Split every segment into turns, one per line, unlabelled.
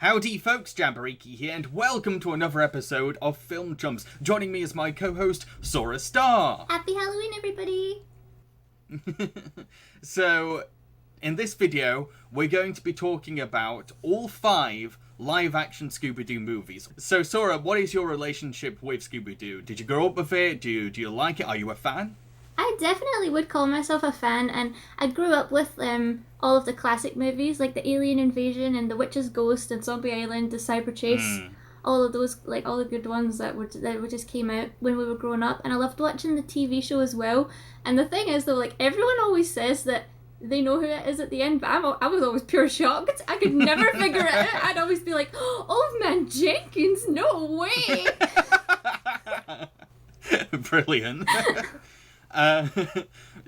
Howdy folks, Jamboree here, and welcome to another episode of Film Chums. Joining me is my co-host, Sora Star.
Happy Halloween, everybody!
So, in this video, we're going to be talking about all 5 live-action Scooby Doo movies. So, Sora, what is your relationship with Scooby Doo? Did you grow up with it? Do you like it? Are you a fan?
I definitely would call myself a fan, and I grew up with all of the classic movies, like the Alien Invasion and the Witch's Ghost and Zombie Island, the Cyber Chase, all of those, like all the good ones that just came out when we were growing up, and I loved watching the TV show as well. And the thing is, though, like everyone always says that they know who it is at the end, but I was always pure shocked. I could never figure it out. I'd always be like, "Oh man, Jenkins, no way!"
Brilliant.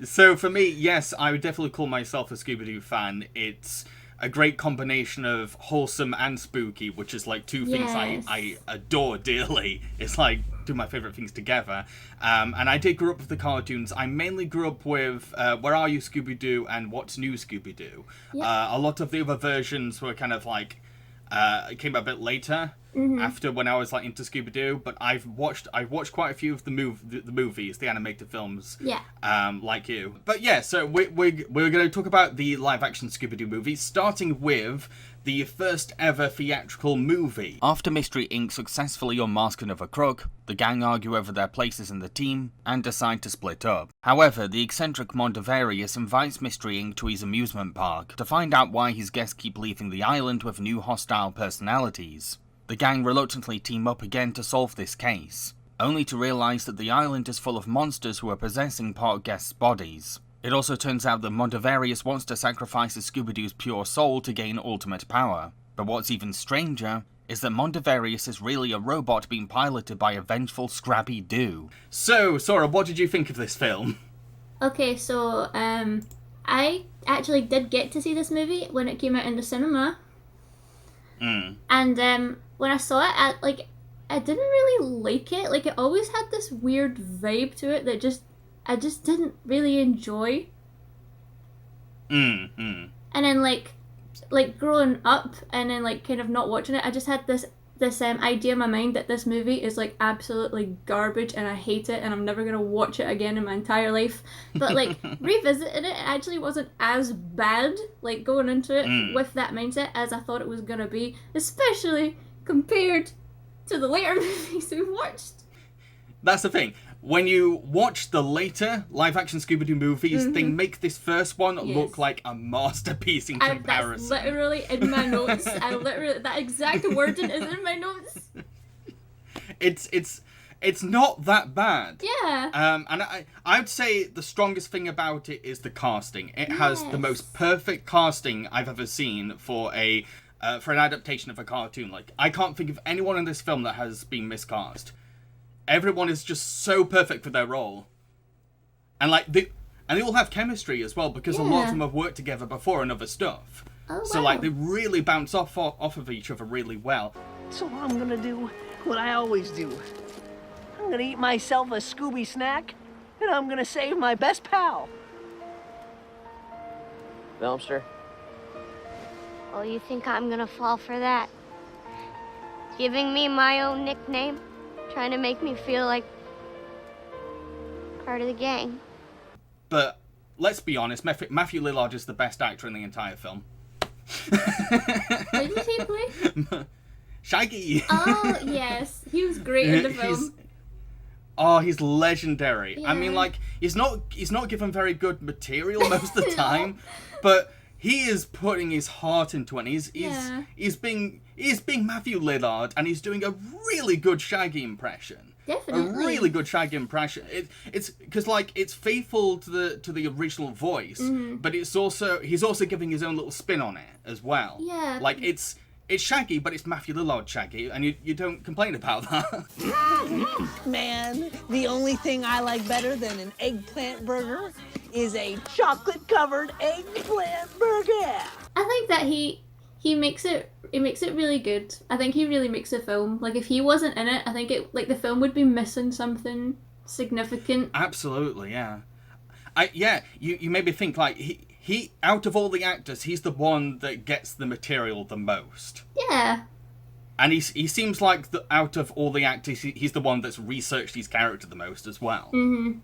So for me, yes, I would definitely call myself a Scooby-Doo fan. It's a great combination of wholesome and spooky, which is like two things I adore dearly. It's like two of my favourite things together. And I did grow up with the cartoons. I mainly grew up with Where Are You, Scooby-Doo and What's New, Scooby-Doo. Yep. A lot of the other versions were kind of like, came a bit later. After when I was like into Scooby Doo, but I've watched quite a few of the movies, the animated films.
Yeah.
Like you. But yeah, so we're going to talk about the live action Scooby Doo movies, starting with the first ever theatrical movie. After Mystery Inc. successfully unmask another crook, the gang argue over their places in the team and decide to split up. However, the eccentric Mondavarius invites Mystery Inc. to his amusement park to find out why his guests keep leaving the island with new hostile personalities. The gang reluctantly team up again to solve this case, only to realise that the island is full of monsters who are possessing park guests' bodies. It also turns out that Mondavarius wants to sacrifice Scooby-Doo's pure soul to gain ultimate power. But what's even stranger is that Mondavarius is really a robot being piloted by a vengeful Scrappy Doo. So, Sora, what did you think of this film?
Okay, so I actually did get to see this movie when it came out in the cinema. And when I saw it, I didn't really like it. Like, it always had this weird vibe to it that I just didn't really enjoy. And then like growing up and then like kind of not watching it, I just had this idea in my mind that this movie is like absolutely garbage and I hate it and I'm never gonna watch it again in my entire life. But like revisiting it actually wasn't as bad, like going into it with that mindset as I thought it was gonna be, especially compared to the later movies we watched.
That's the thing. When you watch the later live-action Scooby-Doo movies, they make this first one look like a masterpiece in comparison.
That's literally in my notes. That exact wording is in my notes.
It's not that bad.
Yeah.
And I'd say the strongest thing about it is the casting. It has the most perfect casting I've ever seen for an adaptation of a cartoon. Like, I can't think of anyone in this film that has been miscast. Everyone is just so perfect for their role. And they all have chemistry as well, because a lot of them have worked together before and other stuff.
Oh, wow.
So like they really bounce off of each other really well.
So I'm gonna do what I always do. I'm gonna eat myself a Scooby snack, and I'm gonna save my best pal.
Velmster?
Oh, you think I'm gonna fall for that? Giving me my own nickname? Trying to make me feel like part of the gang.
But let's be honest, Matthew Lillard is the best actor in the entire film.
Who did he play?
Shaggy.
Oh, yes. He was great in the film.
He's legendary. Yeah. I mean, like, he's not given very good material most of the time, but he is putting his heart into it. He's being Matthew Lillard, and he's doing a really good Shaggy impression.
Definitely.
A really good Shaggy impression. It's because like it's faithful to the original voice, but he's also giving his own little spin on it as well.
Yeah.
Like it's Shaggy, but it's Matthew Lillard Shaggy, and you don't complain about that.
Man, the only thing I like better than an eggplant burger is a chocolate-covered eggplant burger.
I think that he makes it really good. I think he really makes the film. Like, if he wasn't in it, I think the film would be missing something significant.
Absolutely, yeah. You made me think, like, he, out of all the actors, he's the one that gets the material the most.
Yeah.
And he seems like, out of all the actors, he's the one that's researched his character the most as well.
Mm-hmm.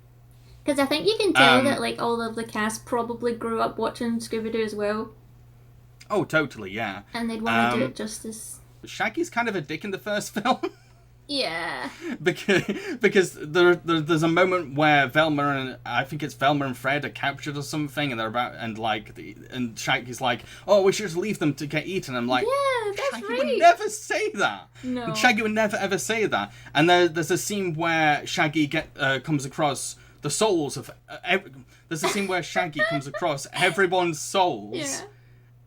Because I think you can tell that, like, all of the cast probably grew up watching Scooby Doo as well.
Oh, totally, yeah.
And they'd want to do it justice.
Shaggy's kind of a dick in the first film.
Yeah.
because there's a moment where Velma and I think it's Velma and Fred are captured or something, and they're about and Shaggy's like, oh, we should just leave them to get eaten. I'm like,
yeah, that's
Shaggy
right.
would never say that.
No.
And Shaggy would never ever say that. And there's a scene where Shaggy comes across the souls of there's a scene where Shaggy comes across everyone's souls,
Yeah.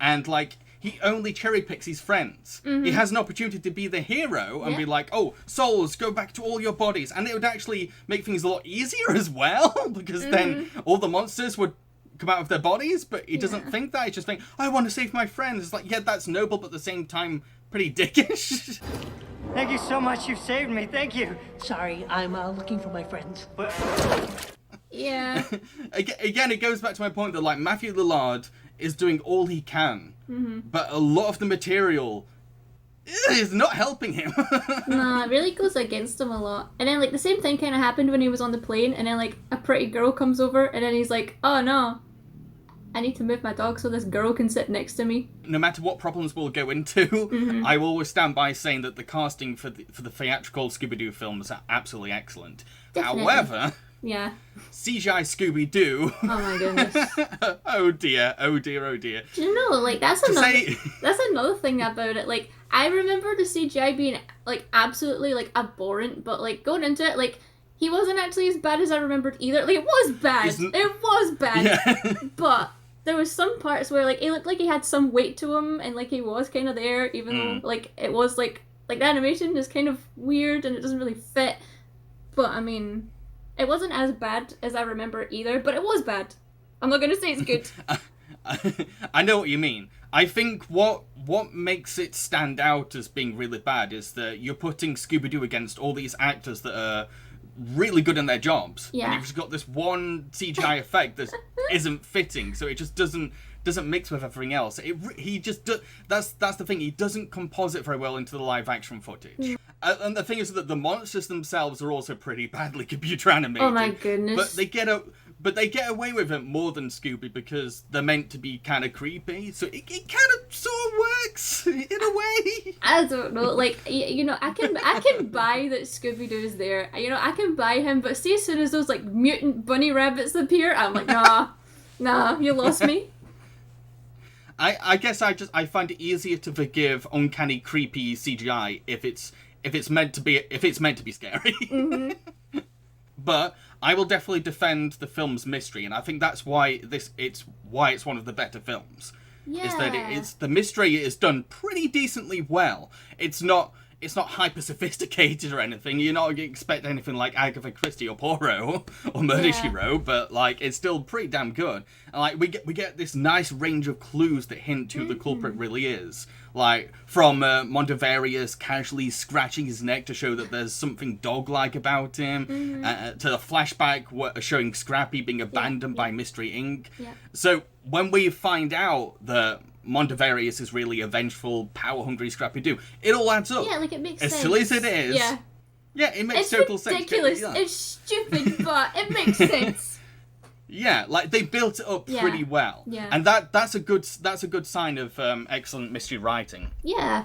and like. He only cherry picks his friends.
Mm-hmm.
He has an opportunity to be the hero and be like, oh, souls, go back to all your bodies. And it would actually make things a lot easier as well, because then all the monsters would come out of their bodies, but he doesn't think that. He just thinks, I want to save my friends. It's like, yeah, that's noble, but at the same time, pretty dickish.
Thank you so much. You've saved me. Thank you.
Sorry, I'm looking for my friends.
Yeah.
Again, it goes back to my point that, like, Matthew Lillard is doing all he can, but a lot of the material is not helping him.
No, it really goes against him a lot. And then, like, the same thing kind of happened when he was on the plane, and then, like, a pretty girl comes over, and then he's like, oh, no, I need to move my dog so this girl can sit next to me.
No matter what problems we'll go into, I will always stand by saying that the casting for the theatrical Scooby-Doo films are absolutely excellent.
Definitely.
However...
Yeah.
CGI Scooby Doo.
Oh my goodness.
Oh dear, oh dear, oh dear.
Do you know, like, that's another thing about it. Like, I remember the CGI being, like, absolutely, like, abhorrent, but, like, going into it, like, he wasn't actually as bad as I remembered either. Like, it was bad. It was bad.
Yeah.
But there was some parts where, like, it looked like he had some weight to him, and, like, he was kind of there, even though, like, it was, like, the animation is kind of weird, and it doesn't really fit. But, I mean... It wasn't as bad as I remember either, but it was bad. I'm not going to say it's good.
I know what you mean. I think what makes it stand out as being really bad is that you're putting Scooby-Doo against all these actors that are really good in their jobs.
Yeah.
And you've just got this one CGI effect that isn't fitting, so it just doesn't mix with everything else. That's the thing. He doesn't composite very well into the live action footage. And the thing is that the monsters themselves are also pretty badly computer animated.
Oh my goodness!
But they get away with it more than Scooby because they're meant to be kind of creepy. So it kind of sort of works in a way.
I don't know. Like, you know, I can buy that Scooby Doo is there. You know, I can buy him. But see, as soon as those like mutant bunny rabbits appear, I'm like, nah, you lost me.
I guess I find it easier to forgive uncanny, creepy CGI if it's meant to be scary. Mm-hmm. But I will definitely defend the film's mystery, and I think that's why it's one of the better films.
Yeah.
Is that the mystery is done pretty decently well. It's not hyper sophisticated or anything. You're not going to expect anything like Agatha Christie or Poirot or Murder She Wrote, but like it's still pretty damn good. And like we get this nice range of clues that hint who the culprit really is. Like from Mondavarius casually scratching his neck to show that there's something dog-like about him, to the flashback showing Scrappy being abandoned by Mystery Inc.
Yeah.
So when we find out that Mondavarius is really a vengeful, power-hungry Scrappy-Doo, it all adds up.
Yeah, like it makes sense.
As silly as it is. Yeah, it makes total sense.
It's ridiculous. It's stupid, but it makes sense.
Yeah, like they built it up pretty well.
Yeah.
And that's a good sign of excellent mystery writing.
Yeah.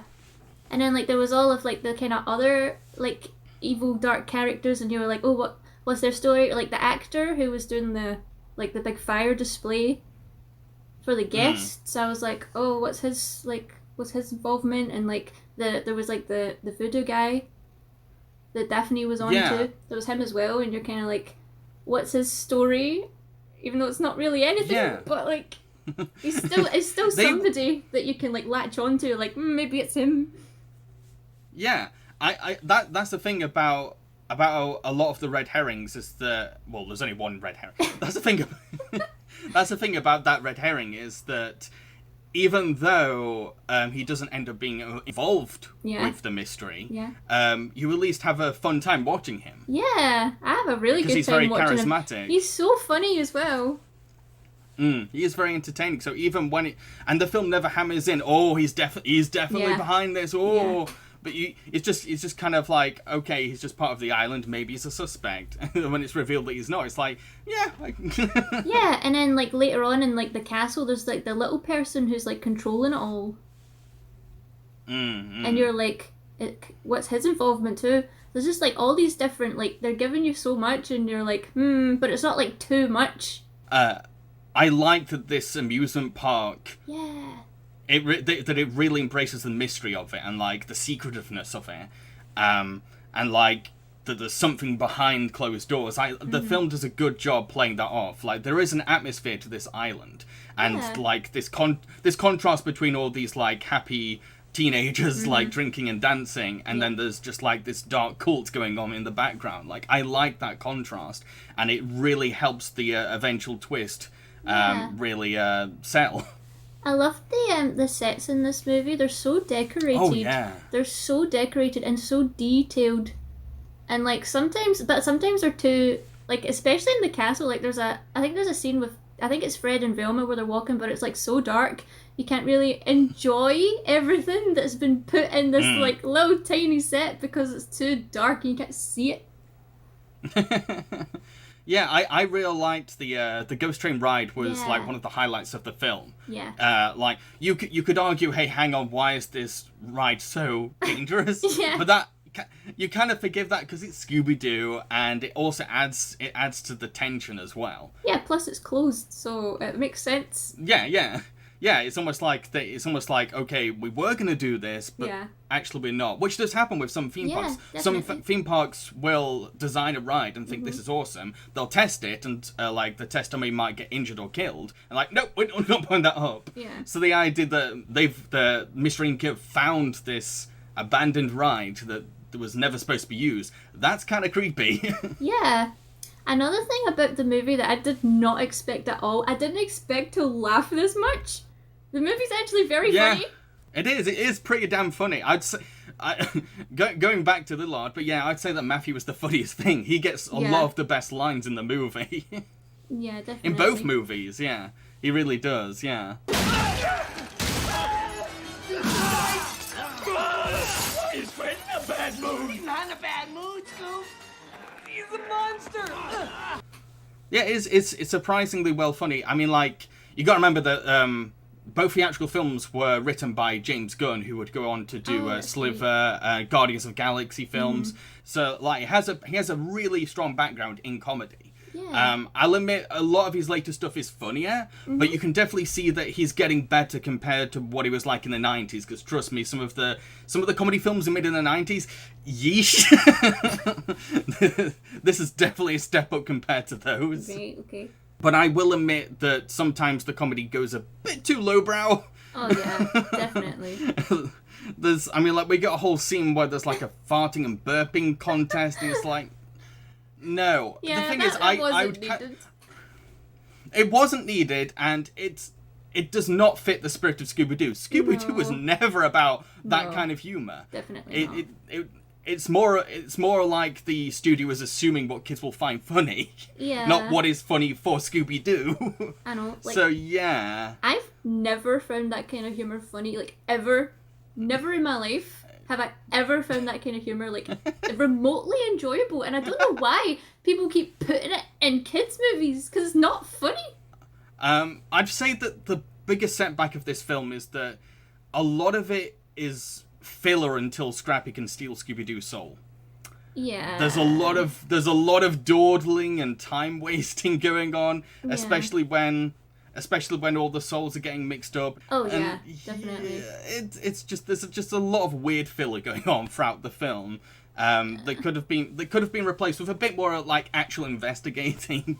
And then like there was all of like the kind of other like evil dark characters, and you were like, oh, what's their story? Like the actor who was doing the big fire display for the guests. I was like, oh, what's his involvement? And like there was like the voodoo guy that Daphne was on to. There was him as well, and you're kind of like, what's his story? Even though it's not really anything, but like it's still somebody that you can like latch onto. Like maybe it's him.
Yeah, that's the thing about a lot of the red herrings is that, well, there's only one red herring. That's the thing. That's the thing about that red herring is that even though he doesn't end up being involved with the mystery, you at least have a fun time watching him.
Yeah, I have a really good time watching him.
Because he's very charismatic.
He's so funny as well.
He is very entertaining. So even when and the film never hammers in, oh, he's definitely behind this, but it's just kind of like, okay, he's just part of the island, maybe he's a suspect. And when it's revealed that he's not, it's like, yeah.
Yeah, and then like later on in like the castle, there's like the little person who's like controlling it all. And you're like, what's his involvement too? There's just like all these different, like, they're giving you so much and you're like, but it's not like too much.
I like that this amusement park,
that
it really embraces the mystery of it and like the secretiveness of it, and like that there's something behind closed doors. The film does a good job playing that off. Like there is an atmosphere to this island, and like this contrast between all these like happy teenagers like drinking and dancing, and then there's just like this dark cult going on in the background. Like I like that contrast, and it really helps the eventual twist really sell.
I love the sets in this movie. They're so decorated.
Oh yeah.
They're so decorated and so detailed. And like sometimes they're too, like, especially in the castle, like I think there's a scene with, I think it's Fred and Velma where they're walking, but it's like so dark you can't really enjoy everything that's been put in this like little tiny set because it's too dark and you can't see it.
Yeah, I really liked the Ghost Train ride was like one of the highlights of the film.
Yeah.
Like you could argue, hey, hang on, why is this ride so dangerous? But that you kind of forgive that because it's Scooby Doo, and it also adds to the tension as well.
Yeah. Plus it's closed, so it makes sense.
Yeah, it's almost like okay, we were gonna do this, but actually we're not. Which does happen with some theme parks.
Definitely.
Some theme parks will design a ride and think this is awesome. They'll test it, and like the test dummy might get injured or killed, and like, nope, we're not putting that up.
Yeah.
So the idea that the Mr. Inc. found this abandoned ride that was never supposed to be used, that's kind of creepy. Yeah.
Another thing about the movie that I did not expect at all, I didn't expect to laugh this much. The movie's actually very funny.
It is pretty damn funny. I'd say, going back to Little Art, but yeah, I'd say that Matthew was the funniest thing. He gets a lot of the best lines in the movie.
Yeah, definitely.
In both movies, yeah. He really does, yeah.
Is Fred in a bad mood? He's not in a bad mood, Scoop. He's a monster.
Yeah, it's surprisingly well funny. I mean, like, you got to remember that both theatrical films were written by James Gunn, who would go on to do Sliver, Guardians of the Galaxy films. So, like, he has a really strong background in comedy.
Yeah.
I'll admit, a lot of his later stuff is funnier, but you can definitely see that he's getting better compared to what he was like in the 90s, because trust me, some of the comedy films he made in the 90s, yeesh. This is definitely a step up compared to those.
Okay.
But I will admit that sometimes the comedy goes a bit too lowbrow.
Oh yeah, definitely.
We got a whole scene where there's like a farting and burping contest, and it's like, no.
Yeah,
the thing
that
is, I
wasn't
would
needed.
It wasn't needed, and it does not fit the spirit of Scooby Doo. Scooby Doo was never about that kind of humor.
Definitely not.
It's more like the studio is assuming what kids will find funny, not what is funny for Scooby Doo.
I know. Like,
so yeah,
I've never found that kind of humor funny, like ever. Never in my life have I ever found that kind of humor like remotely enjoyable, and I don't know why people keep putting it in kids' movies because it's not funny.
I'd say that the biggest setback of this film is that a lot of it is filler until Scrappy can steal Scooby-Doo's soul.
Yeah.
There's a lot of dawdling and time wasting going on, especially when all the souls are getting mixed up.
Oh yeah, definitely.
It's just there's just a lot of weird filler going on throughout the film. That could have been replaced with a bit more like actual investigating.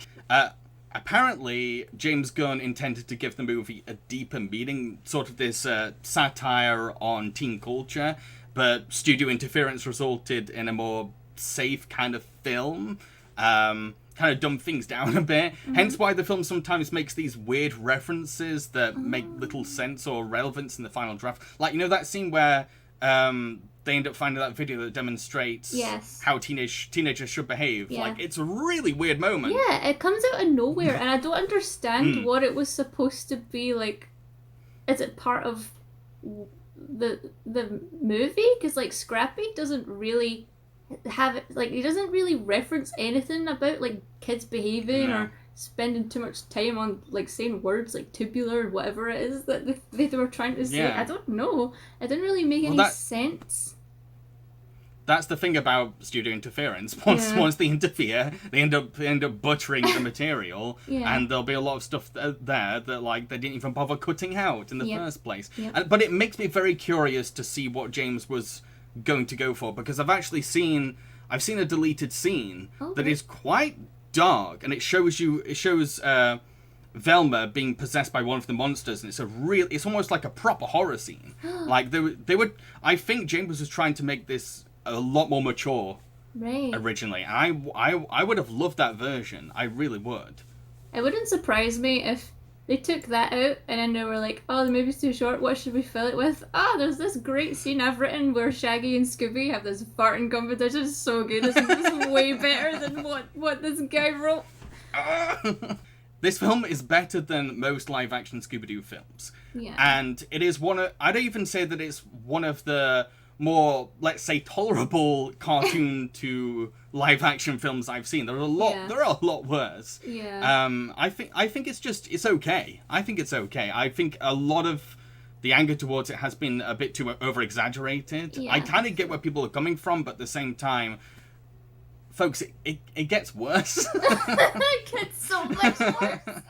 Apparently, James Gunn intended to give the movie a deeper meaning, sort of this satire on teen culture, but studio interference resulted in a more safe kind of film. Kind of dumb things down a bit. Hence why the film sometimes makes these weird references that make little sense or relevance in the final draft. Like, you know that scene where they end up finding that video that demonstrates
Yes.
how teenagers should behave.
Yeah.
Like, it's a really weird moment.
Yeah, it comes out of nowhere, and I don't understand what it was supposed to be like. Is it part of the movie? Because like Scrappy doesn't really have it. Like he doesn't really reference anything about like kids behaving or spending too much time on like saying words like tubular or whatever it is that they were trying to say.
Yeah.
I don't know. It didn't really make any sense.
That's the thing about studio interference. Once they interfere, they end up butchering the material, and there'll be a lot of stuff there that like they didn't even bother cutting out in the first place. But it makes me very curious to see what James was going to go for, because I've seen a deleted scene that is quite dark, and it shows Velma being possessed by one of the monsters, and it's almost like a proper horror scene. Like I think James was trying to make this a lot more mature originally, and I would have loved that version. I really would.
It wouldn't surprise me if they took that out and then they were like, oh, the movie's too short, what should we fill it with? There's this great scene I've written where Shaggy and Scooby have this farting competition. It's so good. It's way better than what this guy wrote.
This film is better than most live-action Scooby Doo films.
Yeah.
And it is I'd even say that it's one of the more, let's say, tolerable cartoon to live-action films I've seen. There are a lot worse.
Yeah.
I think it's okay. I think it's okay. I think a lot of the anger towards it has been a bit too over-exaggerated.
Yeah.
I kind of get where people are coming from, but at the same time, folks, it gets worse.
It gets so much worse.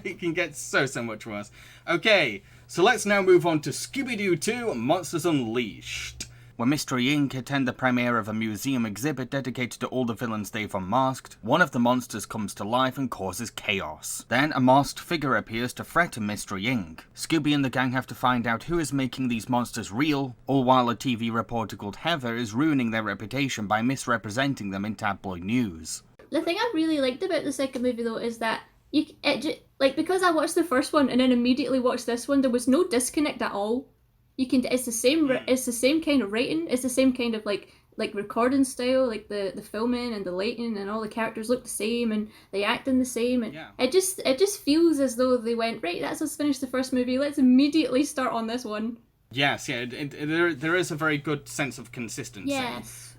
It can get so much worse. Okay, so let's now move on to Scooby Doo 2 Monsters Unleashed. When Mystery Inc. attend the premiere of a museum exhibit dedicated to all the villains they've unmasked, one of the monsters comes to life and causes chaos. Then a masked figure appears to threaten Mystery Inc. Scooby and the gang have to find out who is making these monsters real, all while a TV reporter called Heather is ruining their reputation by misrepresenting them in tabloid news.
The thing I really liked about the second movie though is that because I watched the first one and then immediately watched this one, there was no disconnect at all. It's the same kind of writing, it's the same kind of like recording style, like the filming and the lighting, and all the characters look the same and they acting the same, and it just feels as though they went, right, let's finish the first movie, let's immediately start on this one.
Yes, there is a very good sense of consistency.
Yes.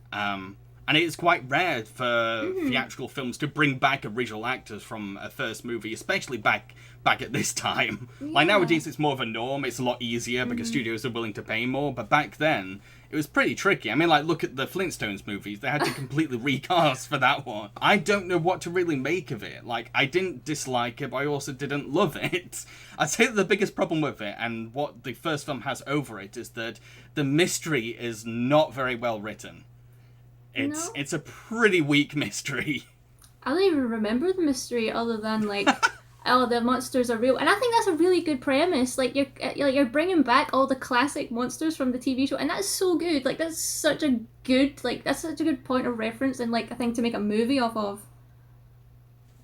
And it's quite rare for theatrical films to bring back original actors from a first movie, especially back at this time.
Yeah.
Like nowadays it's more of a norm, it's a lot easier because studios are willing to pay more, but back then it was pretty tricky. I mean, like, look at the Flintstones movies, they had to completely recast for that one. I don't know what to really make of it. Like, I didn't dislike it, but I also didn't love it. I'd say that the biggest problem with it, and what the first film has over it, is that the mystery is not very well written. It's a pretty weak mystery.
I don't even remember the mystery other than like, oh, the monsters are real, and I think that's a really good premise. Like you're bringing back all the classic monsters from the TV show, and that's so good. Like that's such a good point of reference, and like a thing to make a movie off of.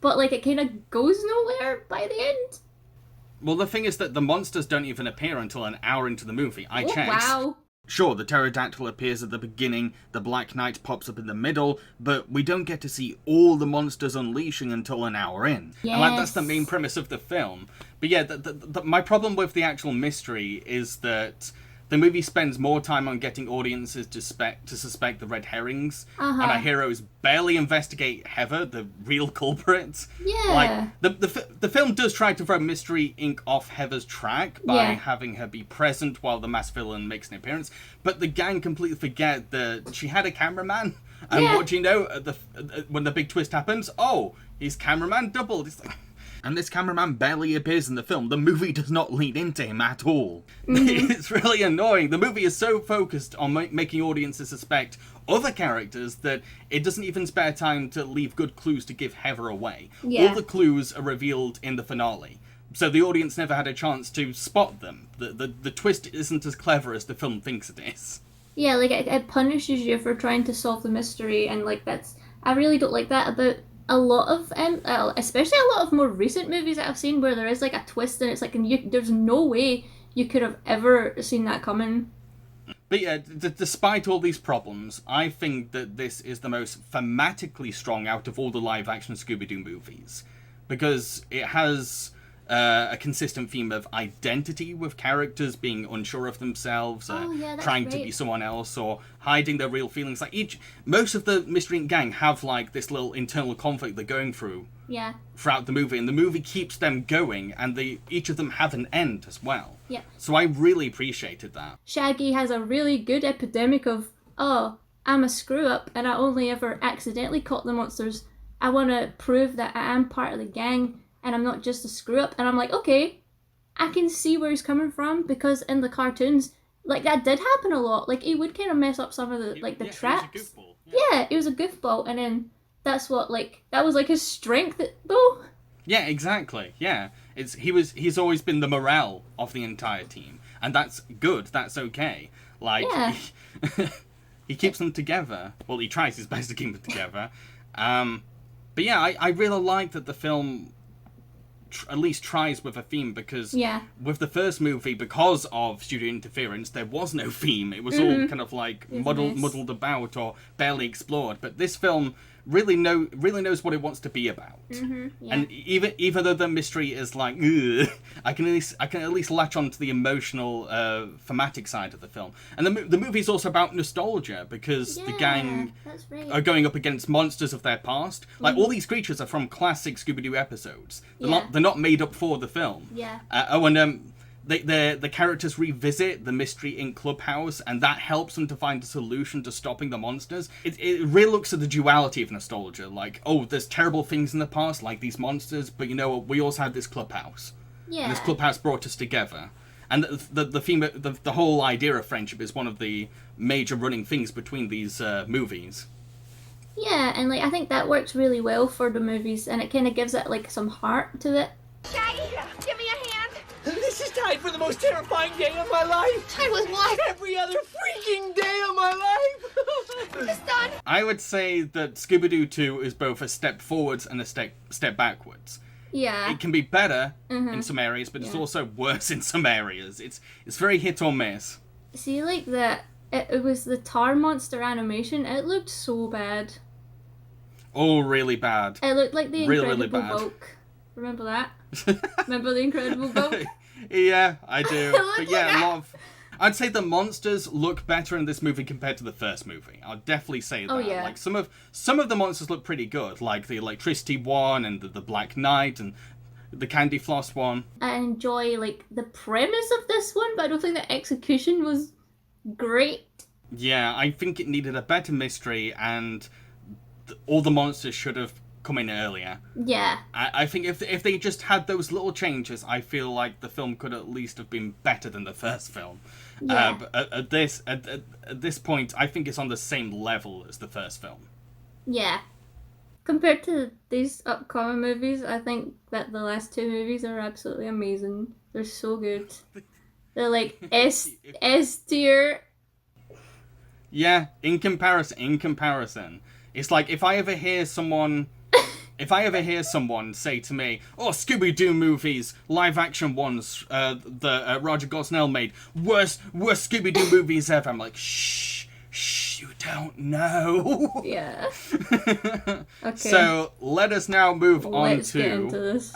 But like it kind of goes nowhere by the end.
Well, the thing is that the monsters don't even appear until an hour into the movie. I checked.
Wow.
Sure, the pterodactyl appears at the beginning, the Black Knight pops up in the middle, but we don't get to see all the monsters unleashing until an hour in.
Yes.
And that's the main premise of the film. But yeah, my problem with the actual mystery is that the movie spends more time on getting audiences to suspect the red herrings, and our heroes barely investigate Heather, the real culprit.
Yeah.
Like, the film does try to throw Mystery Inc. off Heather's track by having her be present while the masked villain makes an appearance, but the gang completely forget that she had a cameraman, and what do you know, when the big twist happens, his cameraman doubled. It's like... And this cameraman barely appears in the film. The movie does not lead into him at all. It's really annoying. The movie is so focused on making audiences suspect other characters that it doesn't even spare time to leave good clues to give Heather away.
Yeah.
All the clues are revealed in the finale, so the audience never had a chance to spot them. The twist isn't as clever as the film thinks it is.
Yeah, like it punishes you for trying to solve the mystery, and like I really don't like that about a lot of, especially a lot of more recent movies that I've seen where there is like a twist and it's like, there's no way you could have ever seen that coming.
But yeah, despite all these problems, I think that this is the most thematically strong out of all the live-action Scooby-Doo movies. Because it has a consistent theme of identity, with characters being unsure of themselves, trying to be someone else, or hiding their real feelings. Like most of the Mystery Inc. gang have like this little internal conflict they're going through throughout the movie, and the movie keeps them going, and each of them have an end as well.
Yeah.
So I really appreciated that.
Shaggy has a really good epidemic of, oh, I'm a screw-up, and I only ever accidentally caught the monsters. I want to prove that I am part of the gang, and I'm not just a screw-up. And I'm like, okay, I can see where he's coming from, because in the cartoons, like, that did happen a lot. Like, he would kind of mess up some of the, like, the traps.
He was a goofball.
Yeah, he was a goofball, and then that's what, like, that was, like, his strength, though.
Yeah, exactly, yeah. He's always been the morale of the entire team, and that's good, that's okay. Like, he keeps them together. Well, he tries his best to keep them together. But yeah, I really like that the film at least tries with a theme, because with the first movie, because of studio interference, there was no theme. It was all kind of like muddled about or barely explored. But this film really knows what it wants to be about. And even though the mystery is like, ugh, I can at least latch on to the emotional, thematic side of the film. And the movie's also about nostalgia, because the gang are going up against monsters of their past. Like, all these creatures are from classic Scooby-Doo episodes. They're not made up for the film. The characters revisit the Mystery Inc. clubhouse, and that helps them to find a solution to stopping the monsters. It really looks at the duality of nostalgia. Like, oh, there's terrible things in the past, like these monsters, but you know what? We also had this clubhouse. And this clubhouse brought us together. And the theme, the whole idea of friendship is one of the major running things between these movies.
Yeah, and like I think that works really well for the movies, and it kind of gives it like some heart to it.
Shaggy, give me a hand.
This is tied for the most terrifying day of my life.
Tied with what?
Every other freaking day of my life.
It's done.
I would say that Scooby-Doo 2 is both a step forwards and a step backwards.
Yeah.
It can be better in some areas, but it's also worse in some areas. It's very hit or miss.
See, like it was the tar monster animation. It looked so bad.
Oh, really bad.
It looked like the Incredible
really bad.
Hulk. Remember that? Remember the Incredible Hulk?
Yeah, I do. But yeah,
like
I'd say the monsters look better in this movie compared to the first movie. I'll definitely say that.
Oh, yeah.
Like some of the monsters look pretty good, like the electricity one and the Black Knight and the Candy Floss one.
I enjoy like the premise of this one, but I don't think the execution was great.
Yeah, I think it needed a better mystery, and all the monsters should have come in earlier.
Yeah.
I think if they just had those little changes, I feel like the film could at least have been better than the first film.
Yeah.
But at this point, I think it's on the same level as the first film.
Yeah. Compared to these upcoming movies, I think that the last two movies are absolutely amazing. They're so good. They're like S tier.
Yeah, in comparison. It's like if I ever hear someone say to me, "Oh, Scooby-Doo movies, live-action ones, that Roger Gosnell made, worst Scooby-Doo movies ever," I'm like, shh, you don't know.
Yeah. Okay.
So let us now move
Let's get into this.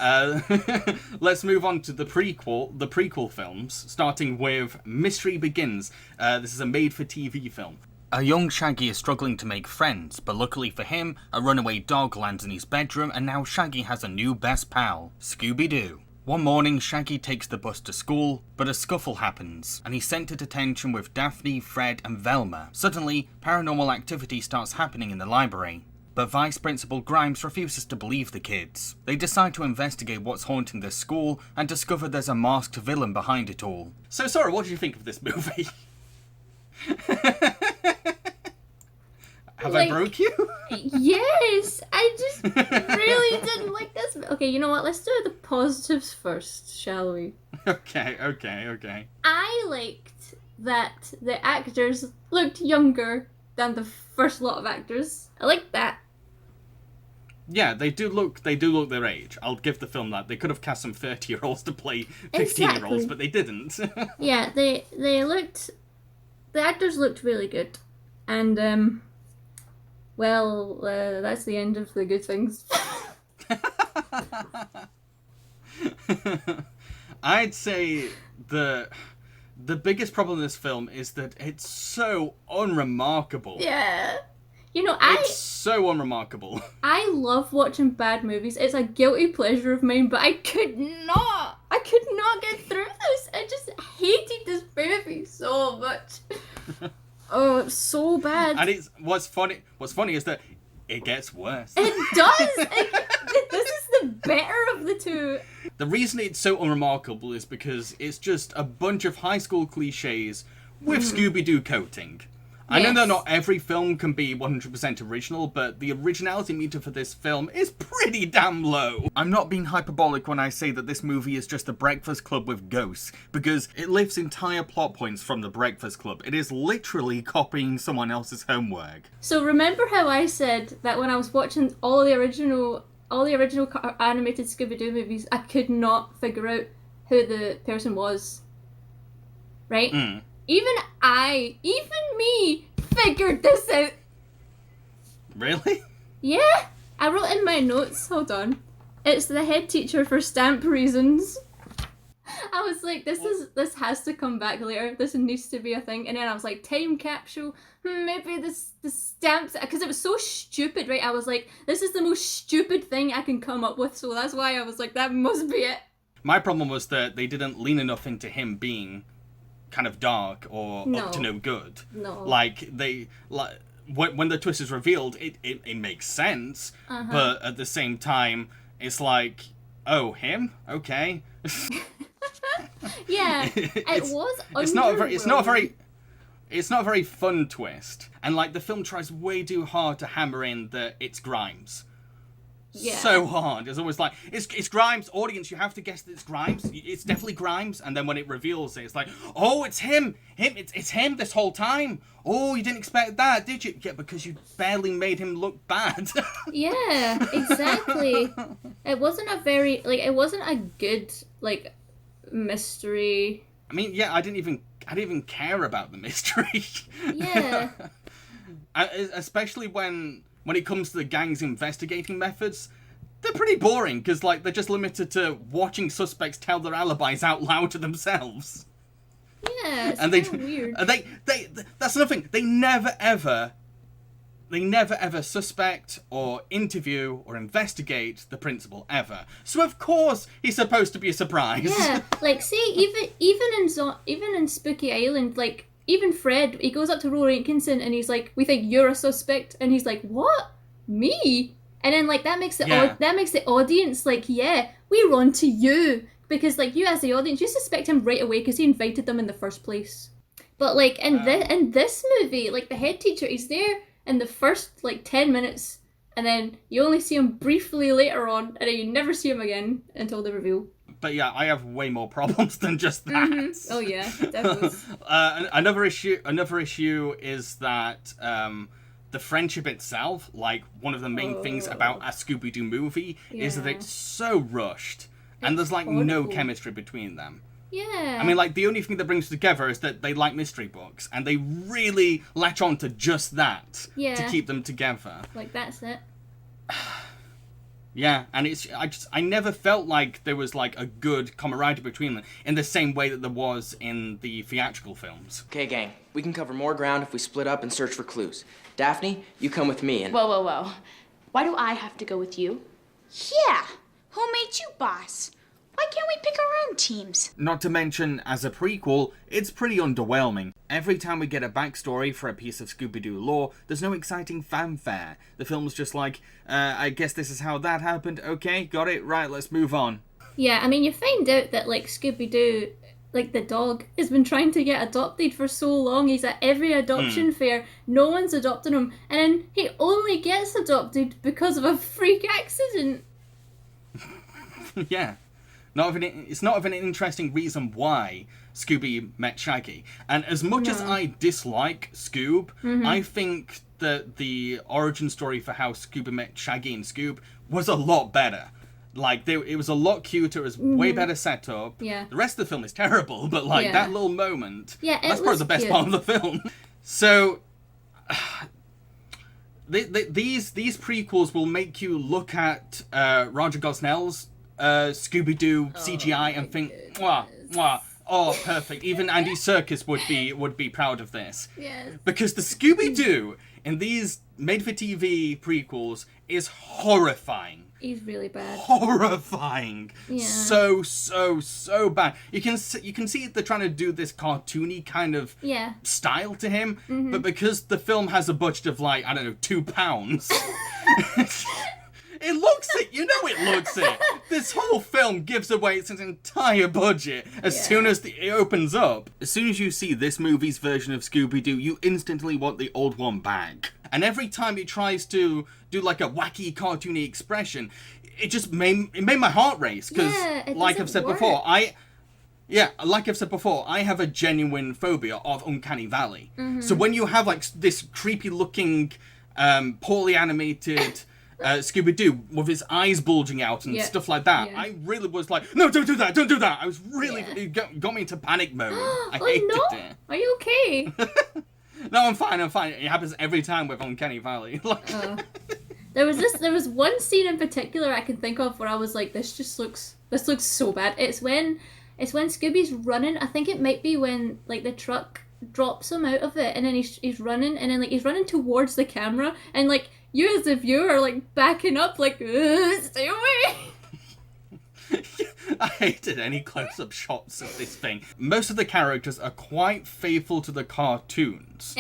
Let's move on to the prequel films, starting with Mystery Begins. This is a made-for-TV film. A young Shaggy is struggling to make friends, but luckily for him, a runaway dog lands in his bedroom, and now Shaggy has a new best pal, Scooby Doo. One morning, Shaggy takes the bus to school, but a scuffle happens, and he's sent to detention with Daphne, Fred, and Velma. Suddenly, paranormal activity starts happening in the library, but Vice Principal Grimes refuses to believe the kids. They decide to investigate what's haunting their school, and discover there's a masked villain behind it all. So, Sora, what did you think of this movie? Have I broke you?
Yes! I just really didn't like this. Okay, you know what? Let's do the positives first, shall we?
Okay.
I liked that the actors looked younger than the first lot of actors. I liked that.
Yeah, they do look their age. I'll give the film that. They could have cast some 30-year-olds to play 15-year-olds, but they didn't.
Yeah, they looked the actors looked really good. And, well, that's the end of the good things.
I'd say the biggest problem in this film is that it's so unremarkable.
Yeah. You know,
It's so unremarkable.
I love watching bad movies. It's a guilty pleasure of mine, but I could not get through this. I just hated this movie so much. Oh, it's so bad.
And what's funny is that it gets worse.
It does. This is the better of the two.
The reason it's so unremarkable is because it's just a bunch of high school cliches with Scooby Doo coating. I know that not every film can be 100% original, but the originality meter for this film is pretty damn low. I'm not being hyperbolic when I say that this movie is just a Breakfast Club with ghosts, because it lifts entire plot points from the Breakfast Club. It is literally copying someone else's homework.
So remember how I said that when I was watching all the original animated Scooby Doo movies, I could not figure out who the person was, right? Even me, figured this out.
Really?
Yeah, I wrote in my notes, hold on. It's the head teacher for stamp reasons. I was like, this has to come back later. This needs to be a thing. And then I was like, time capsule. Maybe the stamps, because it was so stupid, right? I was like, this is the most stupid thing I can come up with. So that's why I was like, that must be it.
My problem was that they didn't lean enough into him being kind of dark or up to no good.
No.
When the twist is revealed, it makes sense, but at the same time, it's like, oh, him? Okay.
Yeah, it was.
It's not a very fun twist, and like the film tries way too hard to hammer in that it's Grimes.
Yeah.
So hard. It's always like, it's Grimes. Audience, you have to guess that it's Grimes. It's definitely Grimes. And then when it reveals it, it's like, oh, it's him. It's him this whole time. Oh, you didn't expect that, did you? Yeah, because you barely made him look bad.
Yeah, exactly. It wasn't a good, like, mystery.
I mean, yeah, I didn't even care about the mystery.
Yeah.
Especially when it comes to the gang's investigating methods, they're pretty boring, because like they're just limited to watching suspects tell their alibis out loud to themselves.
Yeah, it's kind of weird.
And they that's another thing. They never ever suspect or interview or investigate the principal ever. So of course he's supposed to be a surprise.
Yeah, like see, even in Spooky Island, like. Even Fred, he goes up to Rowan Atkinson and he's like, "We think you're a suspect," and he's like, "What? Me?" And then like that makes the audience like, "Yeah, we're on to you," because like you as the audience, you suspect him right away because he invited them in the first place. But like in this movie, like the head teacher, he's there in the first like 10 minutes, and then you only see him briefly later on, and then you never see him again until the reveal.
But yeah, I have way more problems than just that.
Mm-hmm. Oh yeah, definitely.
Another issue is that the friendship itself, like one of the main things about a Scooby Doo movie, is that it's so rushed, and there's like no chemistry between them.
Yeah.
I mean, like the only thing that brings them together is that they like mystery books, and they really latch on to just that to keep them together.
Like that's it.
Yeah, and I never felt like there was like a good camaraderie between them in the same way that there was in the theatrical films.
Okay, gang, we can cover more ground if we split up and search for clues. Daphne, you come with me and...
Whoa. Why do I have to go with you?
Yeah, who made you boss? Why can't we pick our own teams?
Not to mention, as a prequel, it's pretty underwhelming. Every time we get a backstory for a piece of Scooby-Doo lore, there's no exciting fanfare. The film's just like, I guess this is how that happened, okay, got it, right, let's move on.
Yeah, I mean, you find out that, like, Scooby-Doo, like, the dog, has been trying to get adopted for so long. He's at every adoption fair, no one's adopting him, and then he only gets adopted because of a freak accident.
Yeah. It's not even an interesting reason why Scooby met Shaggy. And as much as I dislike Scoob, I think that the origin story for how Scooby met Shaggy and Scoob was a lot better. Like, it was a lot cuter. It was way better set up.
Yeah.
The rest of the film is terrible, but, like,
Yeah.
that little moment...
Yeah,
that's probably the best
cute.
part of the film. So... These prequels will make you look at Roger Gosnell's Scooby Doo CGI and think, mwah, mwah, oh, perfect. Even Andy Serkis would be proud of this.
Yes.
Because the Scooby Doo in these made-for-TV prequels is horrifying.
He's really bad.
Horrifying.
Yeah.
So bad. You can see they're trying to do this cartoony kind of
Yeah.
style to him, but because the film has a budget of like, I don't know, £2, it looks it. You know it looks it. This whole film gives away its entire budget as soon as it opens up. As soon as you see this movie's version of Scooby Doo, you instantly want the old one back. And every time he tries to do like a wacky cartoony expression, it made my heart race. Because like I've said before, I have a genuine phobia of Uncanny Valley. So when you have like this creepy looking, poorly animated Scooby Doo with his eyes bulging out and stuff like that, I really was like, no, don't do that. I was really, it got me into panic mode. I hated it.
Are you okay?
No, I'm fine. It happens every time with Uncanny Valley.
There was one scene in particular I can think of where I was like, this looks so bad. It's when Scooby's running. I think it might be when like the truck drops him out of it, and then he's running, and then like he's running towards the camera, and like you as the viewer are like backing up, like stay away.
I hated any close-up shots of this thing. Most of the characters are quite faithful to the cartoons.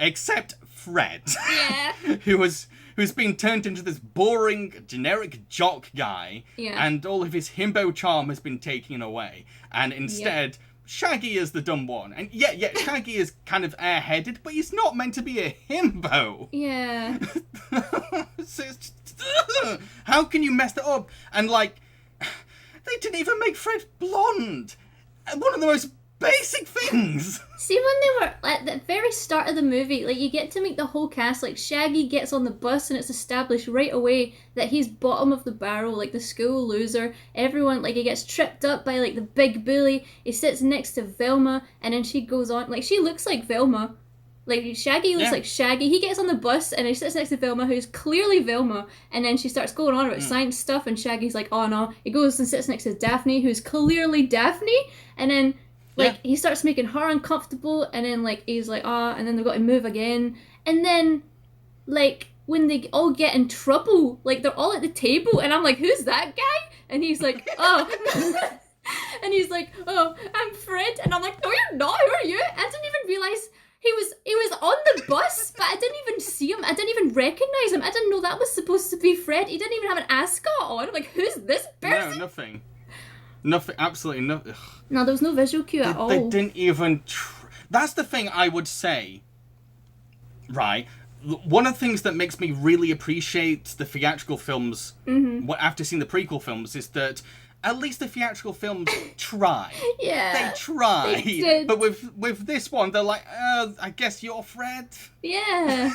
Except Fred.
Yeah.
who's been turned into this boring, generic jock guy.
Yeah.
And all of his himbo charm has been taken away. And instead, Shaggy is the dumb one. And Shaggy is kind of airheaded, but he's not meant to be a himbo.
Yeah.
So it's just, how can you mess that up? And like, they didn't even make Fred blonde. One of the most basic things.
See, when they were at the very start of the movie, like you get to meet the whole cast. Like Shaggy gets on the bus, and it's established right away that he's bottom of the barrel, like the school loser. Everyone, like, he gets tripped up by like the big bully. He sits next to Velma, and then she goes on, like, she looks like Velma. Like, Shaggy looks like Shaggy. He gets on the bus, and he sits next to Velma, who's clearly Velma, and then she starts going on about science stuff, and Shaggy's like, oh no. He goes and sits next to Daphne, who's clearly Daphne, and then like, he starts making her uncomfortable, and then, like, he's like, and then they've got to move again. And then, like, when they all get in trouble, like, they're all at the table, and I'm like, who's that guy? And he's like, oh. And he's like, oh, I'm Fred. And I'm like, no, you're not. Who are you? I didn't even realise he was on the bus, but I didn't even see him. I didn't even recognise him. I didn't know that was supposed to be Fred. He didn't even have an ascot on. I'm like, who's this person?
No, nothing. Nothing, absolutely nothing.
No, there was no visual cue at all.
They didn't even... That's the thing I would say, right? One of the things that makes me really appreciate the theatrical films, after seeing the prequel films, is that at least the theatrical films try.
Yeah.
They try.
They did.
But with this one, they're like, I guess you're Fred.
Yeah.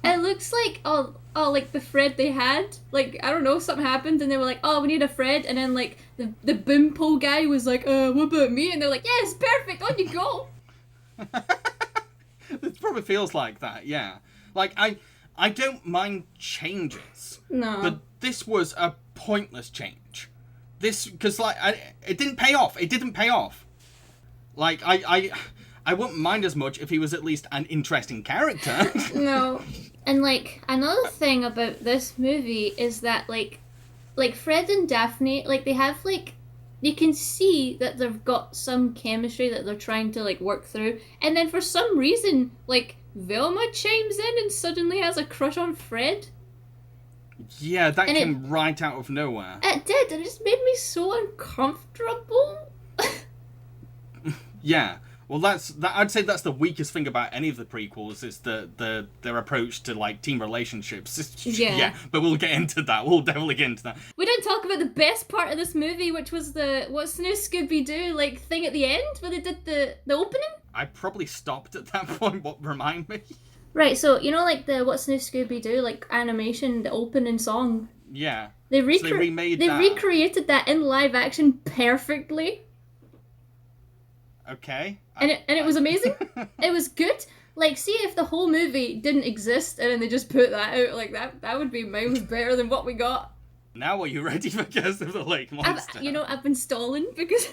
It looks like, like the Fred they had. Like, I don't know, something happened and they were like, we need a Fred. And then, like, the boom pole guy was like, what about me? And they're like, yes, perfect, on you go.
It probably feels like that, yeah. Like, I don't mind changes.
No.
But this was a pointless change. Because, like, it didn't pay off. It didn't pay off. Like, I wouldn't mind as much if he was at least an interesting character.
No. And, like, another thing about this movie is that, like Fred and Daphne, like, they have, like, you can see that they've got some chemistry that they're trying to, like, work through. And then for some reason, like, Velma chimes in and suddenly has a crush on Fred.
Yeah, that came right out of nowhere.
It did, and it just made me so uncomfortable.
Yeah. Well, I'd say that's the weakest thing about any of the prequels, is their approach to, like, team relationships. Yeah, but we'll get into that. We'll definitely get into that.
We didn't talk about the best part of this movie, which was the What's New Scooby Doo, like, thing at the end, where they did the opening. I
probably stopped at that point. What, remind me?
Right, so, you know, like, the What's New Scooby Doo, like, animation, the opening song,
Yeah.
They
So they remade that.
recreated that in live action perfectly.
Okay.
And it was amazing. It was good. Like, see if the whole movie didn't exist and then they just put that out like that would be miles better than what we got.
Now are you ready for Curse of the Lake Monster?
I've been stalling because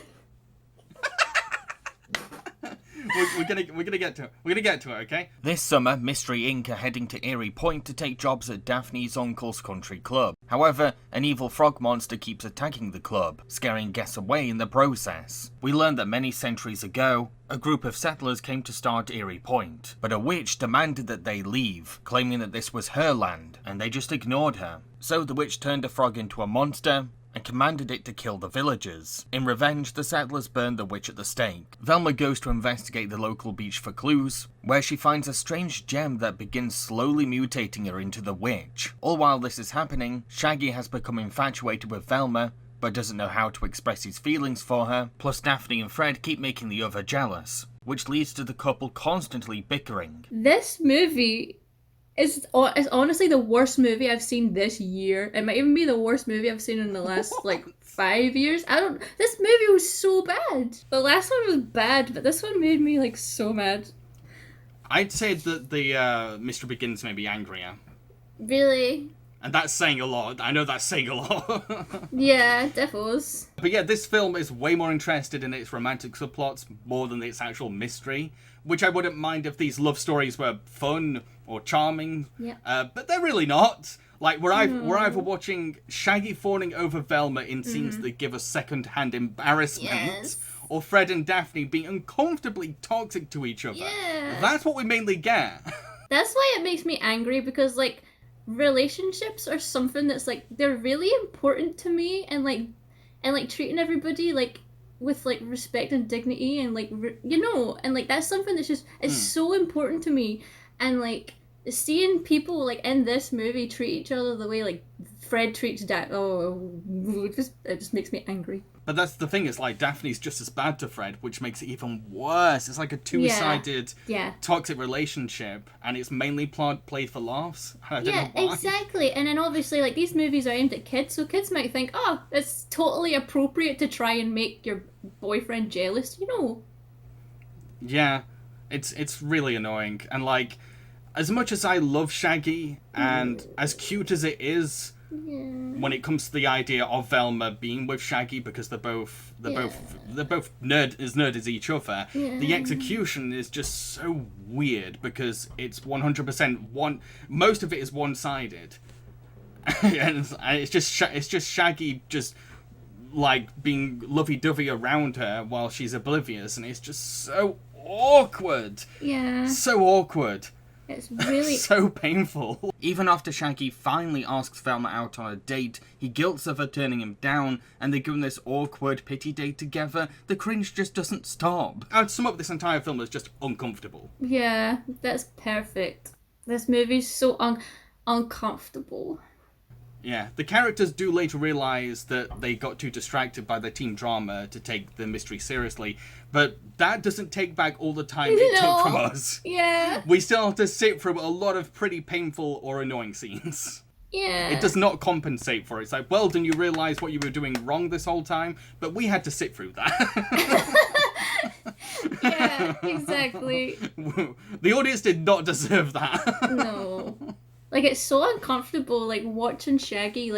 we're gonna get to it. We're gonna get to it, okay?
This summer, Mystery Inc. are heading to Erie Point to take jobs at Daphne's uncle's country club. However, an evil frog monster keeps attacking the club, scaring guests away in the process. We learn that many centuries ago, a group of settlers came to start Erie Point, but a witch demanded that they leave, claiming that this was her land, and they just ignored her. So the witch turned a frog into a monster, and commanded it to kill the villagers. In revenge, the settlers burned the witch at the stake. Velma goes to investigate the local beach for clues, where she finds a strange gem that begins slowly mutating her into the witch. All while this is happening, Shaggy has become infatuated with Velma, but doesn't know how to express his feelings for her, plus Daphne and Fred keep making the other jealous, which leads to the couple constantly bickering.
this movie is honestly the worst movie I've seen this year. It might even be the worst movie I've seen in the last, 5 years. This movie was so bad. The last one was bad, but this one made me, so mad.
I'd say that the Mr. Begins made me angrier.
Really?
And that's saying a lot. I know that's saying a lot.
Yeah, defos.
But yeah, this film is way more interested in its romantic subplots more than its actual mystery, which I wouldn't mind if these love stories were fun or charming.
Yeah.
But they're really not. We're either watching Shaggy fawning over Velma in scenes that give us second-hand embarrassment,
Yes.
or Fred and Daphne being uncomfortably toxic to each other.
Yeah.
That's what we mainly get.
That's why it makes me angry, because, relationships are something that's, they're really important to me, and treating everybody, with, respect and dignity, and, and, that's something that's just, it's so important to me, and, seeing people, in this movie treat each other the way, Fred treats Dad, it just makes me angry.
But that's the thing, it's Daphne's just as bad to Fred, which makes it even worse. It's like a two-sided toxic relationship, and it's mainly played for laughs. I don't know why.
Exactly. And then obviously, these movies are aimed at kids, so kids might think, oh, it's totally appropriate to try and make your boyfriend jealous,
Yeah, it's really annoying. And, as much as I love Shaggy, and as cute as it is, when it comes to the idea of Velma being with Shaggy, because they're both nerd as each other. The execution is just so weird because it's 100% most of it is one-sided, and it's just Shaggy just being lovey-dovey around her while she's oblivious, and it's just so awkward.
Yeah.
So awkward.
It's really...
so painful.
Even after Shaggy finally asks Velma out on a date, he guilts her for turning him down, and they go on this awkward pity date together. The cringe just doesn't stop.
I'd sum up this entire film as just uncomfortable.
Yeah, that's perfect. This movie's so uncomfortable.
Yeah, the characters do later realise that they got too distracted by the team drama to take the mystery seriously, but that doesn't take back all the time it took from us.
Yeah.
We still have to sit through a lot of pretty painful or annoying scenes.
Yeah.
It does not compensate for it. It's well done, you realise what you were doing wrong this whole time, but we had to sit through that.
Yeah, exactly.
The audience did not deserve that.
No. It's so uncomfortable, watching Shaggy,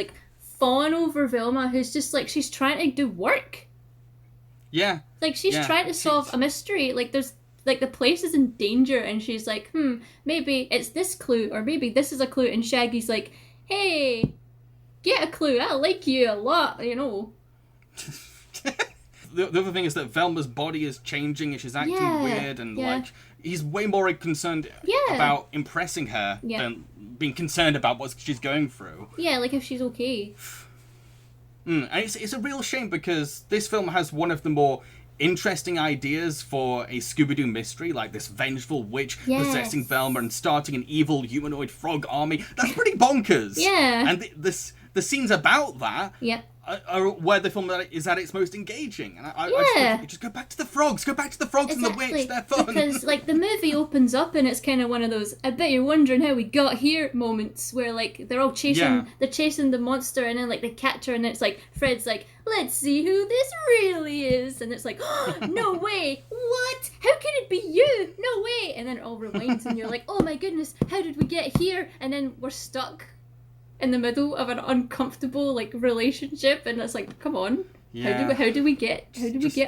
fawn over Velma, who's just, she's trying to do work.
Yeah.
She's trying to solve a mystery. There's, the place is in danger, and she's maybe it's this clue, or maybe this is a clue, and Shaggy's hey, get a clue, I like you a lot,
The other thing is that Velma's body is changing, and she's acting weird, and, he's way more concerned about impressing her than being concerned about what she's going through.
Yeah, if she's okay.
And it's a real shame, because this film has one of the more interesting ideas for a Scooby Doo mystery, this vengeful witch possessing Velma and starting an evil humanoid frog army. That's pretty bonkers.
Yeah.
And the scenes about that
Yep.
are where the film is at its most engaging. And I just go back to the frogs. Go back to the frogs and the witch. They're fun.
Because, like, the movie opens up and it's kind of one of those, I bet you're wondering how we got here moments where, like, they're all chasing the monster, and then, like, they catch her, and it's like, Fred's like, let's see who this really is. And it's like, oh, no way. What? How can it be you? No way. And then it all rewinds and you're like, oh my goodness, how did we get here? And then we're stuck in the middle of an uncomfortable, like, relationship, and it's like, come on, how do we get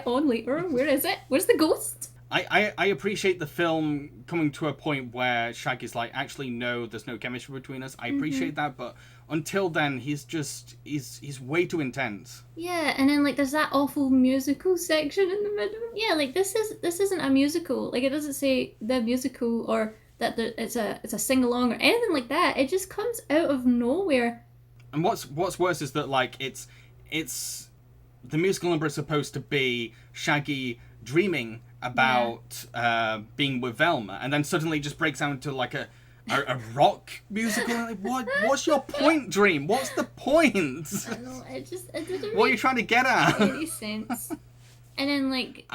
on later? Where is it? Where's the ghost?
I appreciate the film coming to a point where Shaggy's like, actually, no, there's no chemistry between us. I appreciate that, but until then, he's way too intense.
Yeah, and then, like, there's that awful musical section in the middle. Yeah, like, this isn't a musical. Like, it doesn't say the musical or that it's a sing-along or anything like that. It just comes out of nowhere.
And what's worse is that, like, it's the musical number is supposed to be Shaggy dreaming about being with Velma, and then suddenly it just breaks down into like a rock musical. Like, what's your point, Dream? What's the point?
I know, it didn't
what are you trying to get at?
any sense. And then, like,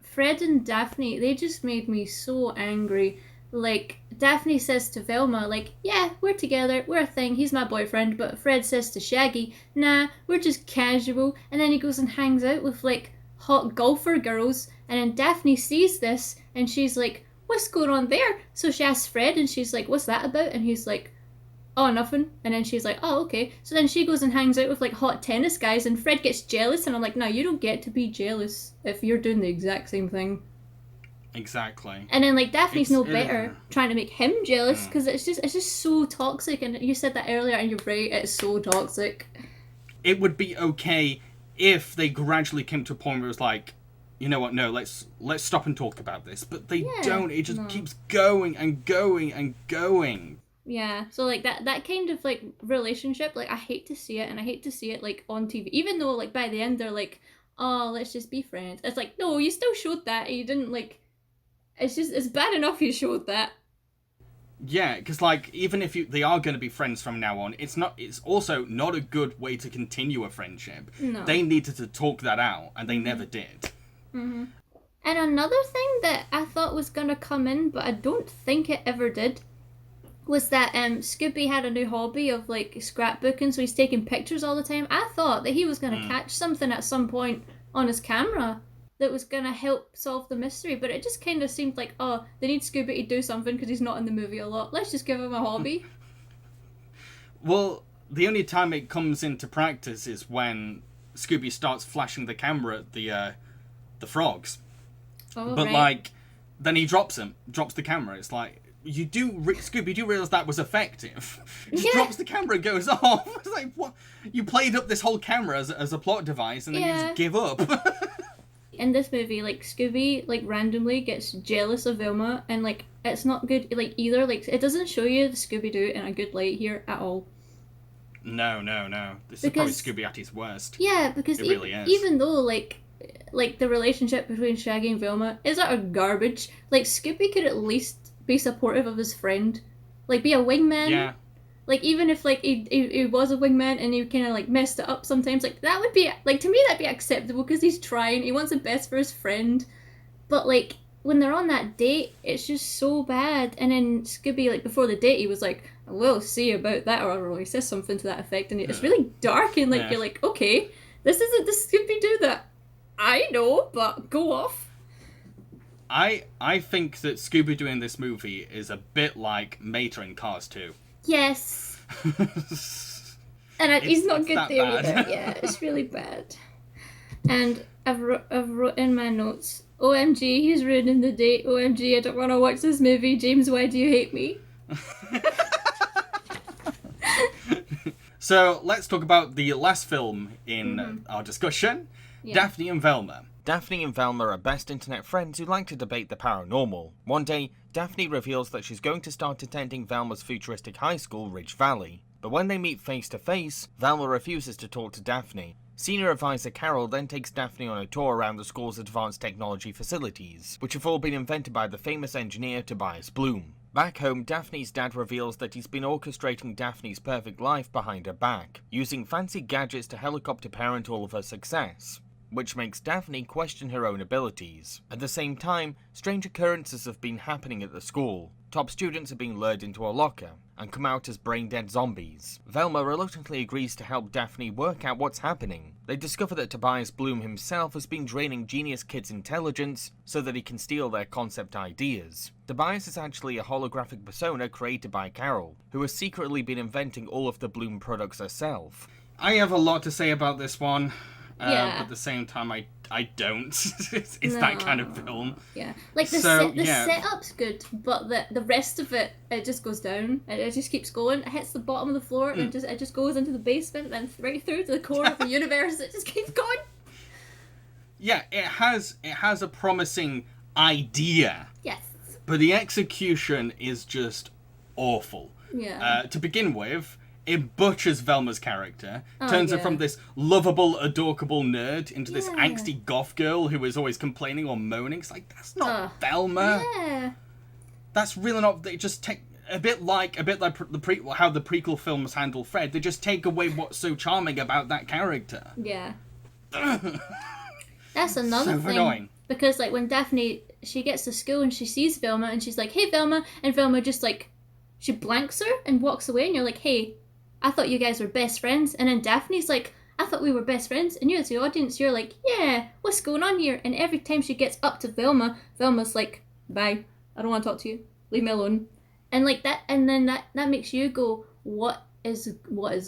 Fred and Daphne, they just made me so angry. Like, Daphne says to Velma, like, yeah, we're together, we're a thing, he's my boyfriend. But Fred says to Shaggy, nah, we're just casual. And then he goes and hangs out with, like, hot golfer girls. And then Daphne sees this, and she's like, what's going on there? So she asks Fred, and she's like, what's that about? And he's like, oh, nothing. And then she's like, oh, okay. So then she goes and hangs out with, like, hot tennis guys, and Fred gets jealous, and I'm like, no, you don't get to be jealous if you're doing the exact same thing.
Exactly.
And then, like, Daphne's no better trying to make him jealous, because it's just so toxic. And you said that earlier, and you're right, it's so toxic.
It would be okay if they gradually came to a point where it was like, you know what, no, let's stop and talk about this. But they don't. It just keeps going and going and going.
Yeah, so, like, that kind of, like, relationship, like, I hate to see it, and I hate to see it, like, on TV. Even though, like, by the end they're like, oh, let's just be friends. It's like, no, you still showed that, and you didn't, like, it's bad enough you showed that.
Yeah, because, like, even if they are going to be friends from now on, it's also not a good way to continue a friendship.
No.
They needed to talk that out, and they never did.
Mm-hmm. And another thing that I thought was going to come in, but I don't think it ever did, was that Scooby had a new hobby of, like, scrapbooking, so he's taking pictures all the time. I thought that he was going to catch something at some point on his camera that was going to help solve the mystery, but it just kind of seemed like, oh, they need Scooby to do something because he's not in the movie a lot. Let's just give him a hobby.
Well, the only time it comes into practice is when Scooby starts flashing the camera at the frogs.
Oh,
but,
right.
like, then he drops the camera. It's like, Scooby, do you realise that was effective? He just drops the camera and goes off. It's like, what? You played up this whole camera as a plot device, and then you just give up.
In this movie, like, Scooby, like, randomly gets jealous of Velma, and, like, it's not good, like, either. Like, it doesn't show you the Scooby-Doo in a good light here at all.
No. This is probably Scooby at his worst.
Yeah, because
it really is.
Even though, like, the relationship between Shaggy and Velma is utter garbage, like, Scooby could at least be supportive of his friend. Like, be a wingman.
Yeah.
Like, even if, like, he was a wingman and he kind of, like, messed it up sometimes, like, that would be, like, to me, that'd be acceptable because he's trying. He wants the best for his friend. But, like, when they're on that date, it's just so bad. And then Scooby, like, before the date, he was like, we'll see about that, or he says something to that effect. And it's really dark, and, like, you're like, okay, this isn't the Scooby-Doo that I know, but go off.
I think that Scooby-Doo in this movie is a bit like Mater in Cars 2.
Yes. And he's not good there either.
bad.
Yeah, it's really bad. And I've wrote in my notes, OMG, he's ruining the date. OMG, I don't want to watch this movie. James, why do you hate me?
So let's talk about the last film in our discussion, Daphne and Velma.
Daphne and Velma are best internet friends who like to debate the paranormal. One day, Daphne reveals that she's going to start attending Velma's futuristic high school, Ridge Valley. But when they meet face to face, Velma refuses to talk to Daphne. Senior advisor Carol then takes Daphne on a tour around the school's advanced technology facilities, which have all been invented by the famous engineer Tobias Bloom. Back home, Daphne's dad reveals that he's been orchestrating Daphne's perfect life behind her back, using fancy gadgets to helicopter parent all of her success, which makes Daphne question her own abilities. At the same time, strange occurrences have been happening at the school. Top students are being lured into a locker and come out as brain-dead zombies. Velma reluctantly agrees to help Daphne work out what's happening. They discover that Tobias Bloom himself has been draining genius kids' intelligence so that he can steal their concept ideas. Tobias is actually a holographic persona created by Carol, who has secretly been inventing all of the Bloom products herself.
I have a lot to say about this one.
Yeah.
But at the same time, I don't. it's that kind of film.
Yeah, like the setup's good, but the rest of it just goes down. It just keeps going. It hits the bottom of the floor, and it just goes into the basement, and right through to the core of the universe. It just keeps going.
Yeah, it has a promising idea.
Yes.
But the execution is just awful.
Yeah.
To begin with, it butchers Velma's character, turns her from this lovable, adorable nerd into this angsty goth girl who is always complaining or moaning. It's like, that's not Velma.
Yeah.
That's really not. They just take a bit like how the prequel films handle Fred. They just take away what's so charming about that character.
Yeah. That's another
so
thing.
Annoying.
Because like when Daphne, she gets to school and she sees Velma and she's like, "Hey Velma," and Velma just like, she blanks her and walks away, and you're like, "Hey, I thought you guys were best friends." And then Daphne's like, "I thought we were best friends." And you as the audience, you're like, "Yeah, what's going on here?" And every time she gets up to Velma, Velma's like, "Bye, I don't want to talk to you. Leave me alone." And like that, and then that makes you go, what is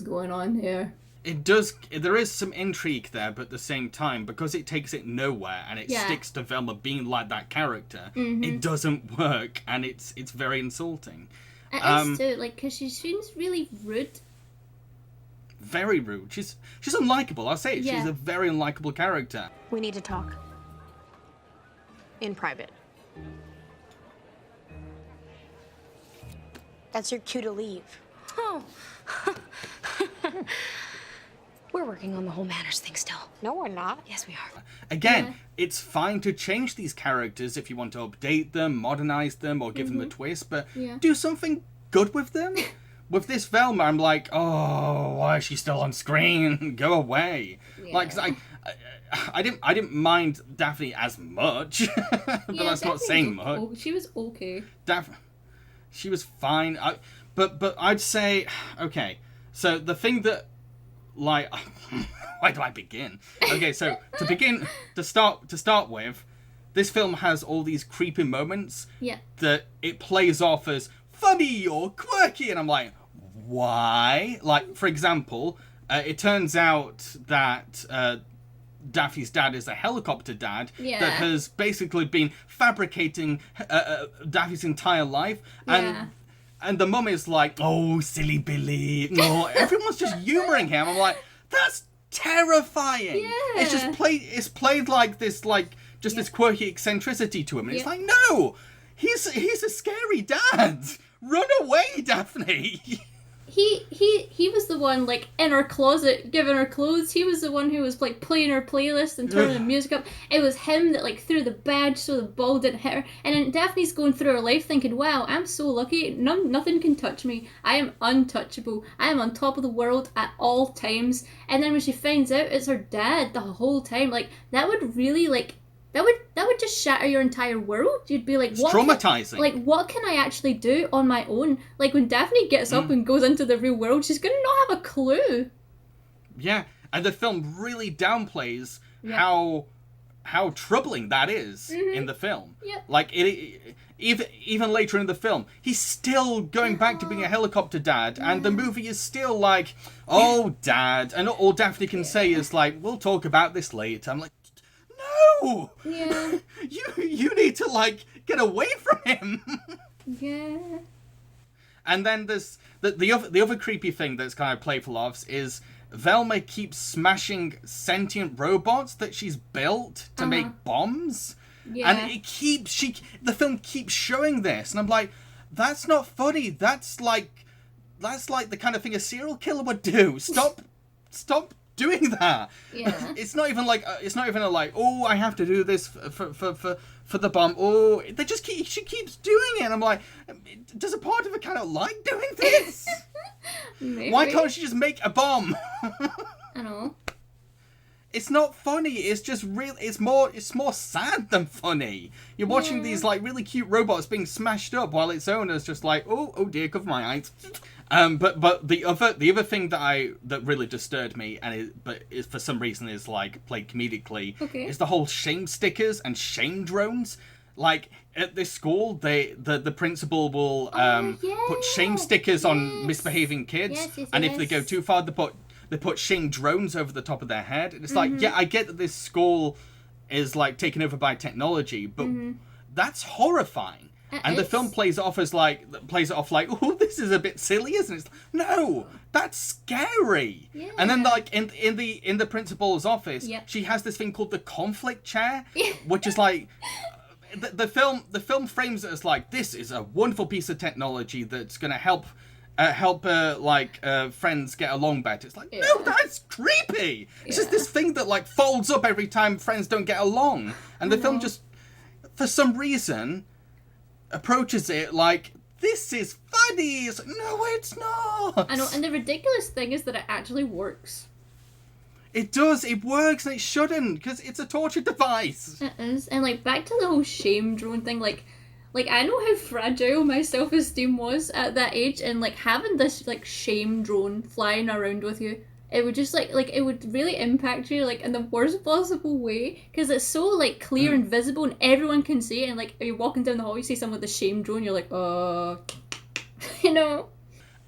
going on here?
It does. There is some intrigue there, but at the same time, because it takes it nowhere and it sticks to Velma being like that character, it doesn't work, and it's very insulting.
It is too, like, because she seems really rude.
Very rude. She's unlikable. I'll say it.
Yeah.
She's a very unlikable character.
We need to talk. In private.
That's your cue to leave.
Oh. We're working on the whole manners thing still.
No, we're not.
Yes, we are.
Again, it's fine to change these characters if you want to update them, modernize them, or give them a twist, but do something good with them. With this Velma, I'm like, oh, why is she still on screen? Go away. Yeah. Like, 'cause I didn't mind Daphne as much, but that's not saying much.
She was okay.
She was fine. But I'd say, okay, so the thing that, like, where do I begin? Okay, so to start with, this film has all these creepy moments that it plays off as funny or quirky, and I'm like, why? Like, for example, it turns out that Daphne's dad is a helicopter dad that has basically been fabricating Daphne's entire life, and the mum is like, "Oh, silly Billy." No, everyone's just humouring him. I'm like, that's terrifying. Yeah. It's played like this, like just this quirky eccentricity to him, and it's like, no, he's a scary dad. Run away, Daphne.
He was the one, like, in her closet giving her clothes. He was the one who was like playing her playlist and turning the music up. It was him that like threw the badge so the ball didn't hit her. And then Daphne's going through her life thinking, wow, I'm so lucky, nothing can touch me, I am untouchable, I am on top of the world at all times. And then when she finds out it's her dad the whole time, like, that would really, like, that would just shatter your entire world. You'd be like, what?
Traumatizing.
What can I actually do on my own? Like, when Daphne gets up and goes into the real world, she's gonna not have a clue.
Yeah, and the film really downplays how troubling that is in the film. Yep. Like, even later in the film, he's still going back to being a helicopter dad, and the movie is still like, oh, Dad, and all Daphne can say is like, we'll talk about this later. I'm like, no!
Yeah.
You need to, like, get away from him.
Yeah.
And then there's the other creepy thing that's kind of playful of is Velma keeps smashing sentient robots that she's built to make bombs. Yeah. And the film keeps showing this, and I'm like, that's not funny. That's like the kind of thing a serial killer would do. Stop doing that.
Yeah.
It's not even like oh, I have to do this for the bomb. Oh, she keeps doing it. And I'm like, does a part of her kind of like doing this?
Maybe.
Why can't she just make a bomb?
I know.
It's not funny. It's just real. It's more sad than funny. You're watching these like really cute robots being smashed up while its owner's just like, oh dear, cover my eyes. But the other thing that really disturbed me, but for some reason is like played comedically, is the whole shame stickers and shame drones. Like at this school, the principal will put shame stickers on misbehaving kids, and if they go too far, they put shame drones over the top of their head. And it's like, yeah, I get that this school is like taken over by technology, but that's horrifying. And the film plays it off like, oh, this is a bit silly, isn't it? No, that's scary. Yeah. And then like in the principal's office, she has this thing called the conflict chair, which is like the film frames it as like, this is a wonderful piece of technology that's going to help friends get along better. It's like, no, that's creepy. It's just this thing that like folds up every time friends don't get along, and the film just, for some reason, approaches it like, this is funny. It's like, no, it's not.
I know, and the ridiculous thing is that it actually works.
It does. It works, and it shouldn't, because it's a torture device.
It is, and like back to the whole shame drone thing, like I know how fragile my self-esteem was at that age, and like having this like shame drone flying around with you, it would just like it would really impact you like in the worst possible way, because it's so like clear and visible and everyone can see it, and like you're walking down the hall, you see someone with a shame drone, you're like, you know.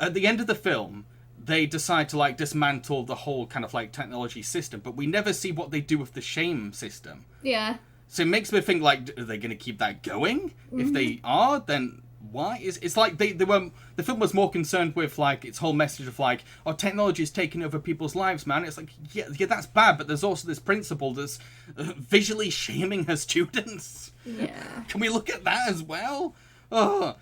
At the end of the film, they decide to like dismantle the whole kind of like technology system, but we never see what they do with the shame system.
Yeah.
So it makes me think, like, are they going to keep that going? If they are, then why? It's like the film was more concerned with, like, its whole message of, like, oh, technology is taking over people's lives, man. It's like, yeah, that's bad, but there's also this principle that's visually shaming her students.
Yeah.
Can we look at that as well? Oh.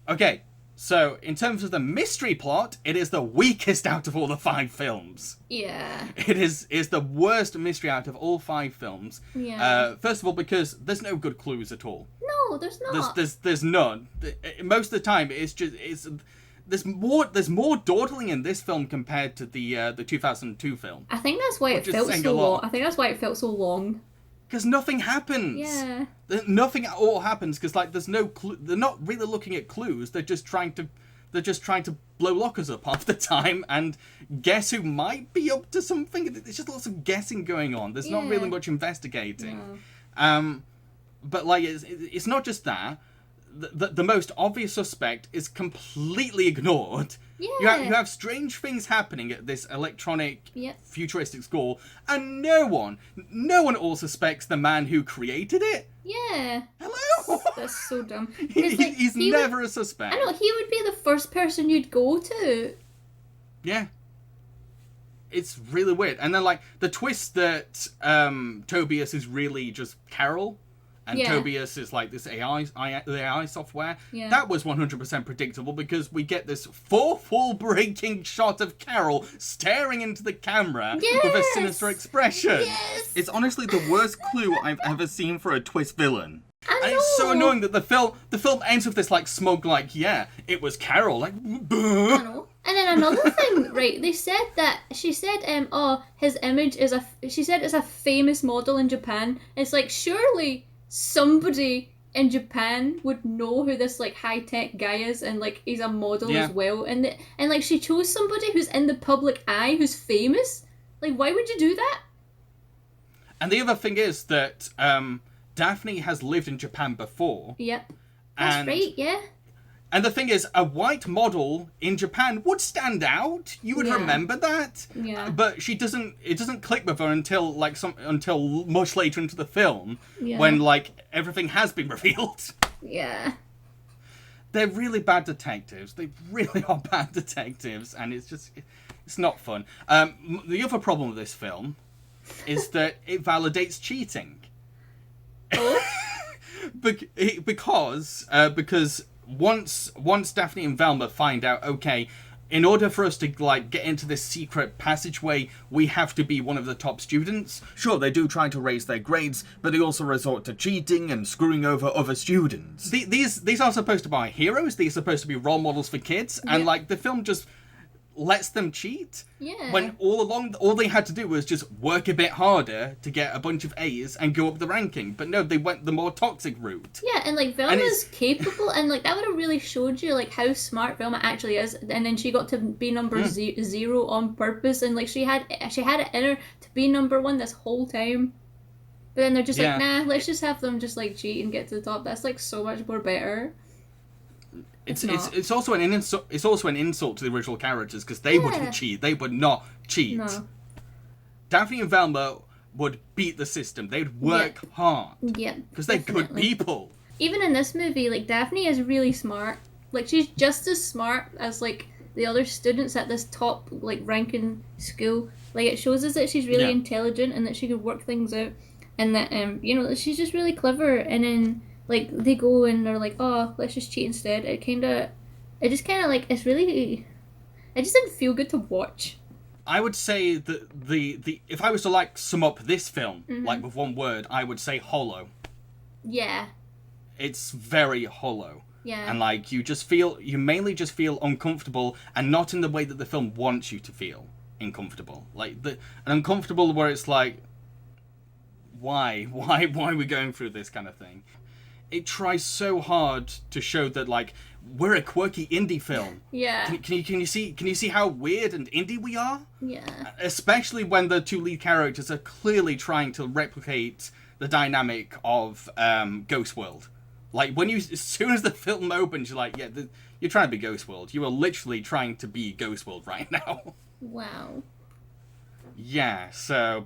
Okay. So, in terms of the mystery plot, it is the weakest out of all the 5 films.
Yeah.
It is the worst mystery out of all 5 films.
Yeah.
First of all, because there's no good clues at all.
No, there's not.
There's none. Most of the time, there's more dawdling in this film compared to the 2002 film.
I think that's why it felt so long. I think that's why it felt so long.
Because nothing happens.
Yeah.
Nothing at all happens because like there's no clue. They're not really looking at clues. They're just trying to blow lockers up half the time and guess who might be up to something. There's just lots of guessing going on. There's not really much investigating. No. But like it's not just that. The most obvious suspect is completely ignored.
Yeah.
You have strange things happening at this electronic futuristic school, and no one at all suspects the man who created it.
Yeah.
Hello?
That's so dumb.
He's never a suspect.
I know, he would be the first person you'd go to.
Yeah. It's really weird. And then, like, the twist that Tobias is really just Carol, and Tobias is like this AI software. Yeah. That was 100% predictable because we get this fourth wall breaking shot of Carol staring into the camera with a sinister expression.
Yes.
It's honestly the worst clue I've ever seen for a twist villain.
And it's so annoying that the film ends with this like smug like, yeah, it was Carol, like
I know. And then another thing, right, she said his image is a famous model in Japan. It's like, surely somebody in Japan would know who this like high tech guy is, and like he's a model as well, and like she chose somebody who's in the public eye, who's famous. Like, why would you do that?
And the other thing is that Daphne has lived in Japan before.
Yep, that's right. Yeah.
And the thing is, a white model in Japan would stand out. You would remember that.
Yeah.
But she doesn't. It doesn't click with her until much later into the film, when like everything has been revealed.
Yeah.
They're really bad detectives. They really are bad detectives, and it's not fun. The other problem with this film is that it validates cheating.
Oh.
because once Daphne and Velma find out, okay, in order for us to like get into this secret passageway, we have to be one of the top students.
Sure, they do try to raise their grades, but they also resort to cheating and screwing over other students.
These are supposed to be our heroes. These are supposed to be role models for kids, and like the film just lets them cheat.
Yeah.
When all along, all they had to do was just work a bit harder to get a bunch of A's and go up the ranking. But no, they went the more toxic route.
Yeah, and like Velma's capable, and like that would have really showed you like how smart Velma actually is. And then she got to be number zero on purpose, and like she had it in her to be number one this whole time. But then they're just like, nah, let's just have them just like cheat and get to the top. That's like so much more better.
It's also an insult. It's also an insult to the original characters because they wouldn't cheat. They would not cheat.
No.
Daphne and Velma would beat the system. They'd work hard.
Yeah.
Because they're good people.
Even in this movie, like Daphne is really smart. Like she's just as smart as like the other students at this top like ranking school. Like it shows us that she's really intelligent and that she could work things out, and that you know, she's just really clever. And then like they go and they're like, oh, let's just cheat instead. It just kind of like, it's really, it just didn't feel good to watch.
I would say that the if I was to like sum up this film like with one word, I would say hollow.
Yeah.
It's very hollow.
Yeah.
And like you mainly just feel uncomfortable, and not in the way that the film wants you to feel uncomfortable. Like an uncomfortable where it's like, why are we going through this kind of thing? It tries so hard to show that like we're a quirky indie film.
Yeah.
Can you see how weird and indie we are?
Yeah.
Especially when the two lead characters are clearly trying to replicate the dynamic of Ghost World. Like as soon as the film opens, you're like, yeah, you're trying to be Ghost World. You are literally trying to be Ghost World right now.
Wow.
Yeah. So.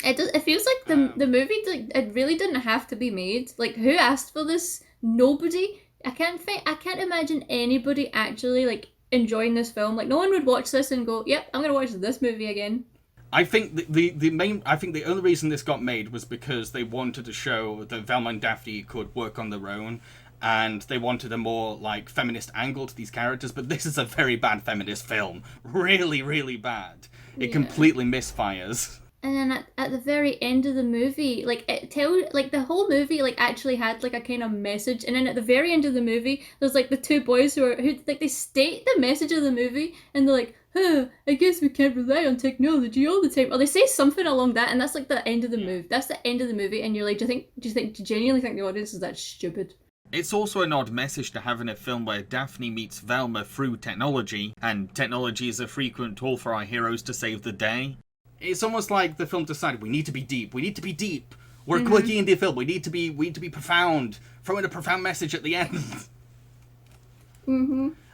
It feels like the movie it really didn't have to be made. Like, who asked for this? Nobody. I can't imagine anybody actually like enjoying this film. Like, no one would watch this and go, "Yep, I'm gonna watch this movie again."
I think the only reason this got made was because they wanted to show that Velma and Daphne could work on their own, and they wanted a more like feminist angle to these characters. But this is a very bad feminist film. Really, really bad. It completely misfires.
And then at the very end of the movie, like the whole movie like actually had like a kind of message. And then at the very end of the movie, there's like the two boys who like they state the message of the movie, and they're like, I guess we can't rely on technology all the time. Or they say something along that, and that's like the end of the movie. That's the end of the movie, and you're like, do you genuinely think the audience is that stupid?
It's also an odd message to have in a film where Daphne meets Velma through technology, and technology is a frequent tool for our heroes to save the day.
It's almost like the film decided we need to be deep. We need to be deep. We're a quirky indie film. We need to be profound. Throw in a profound message at the end.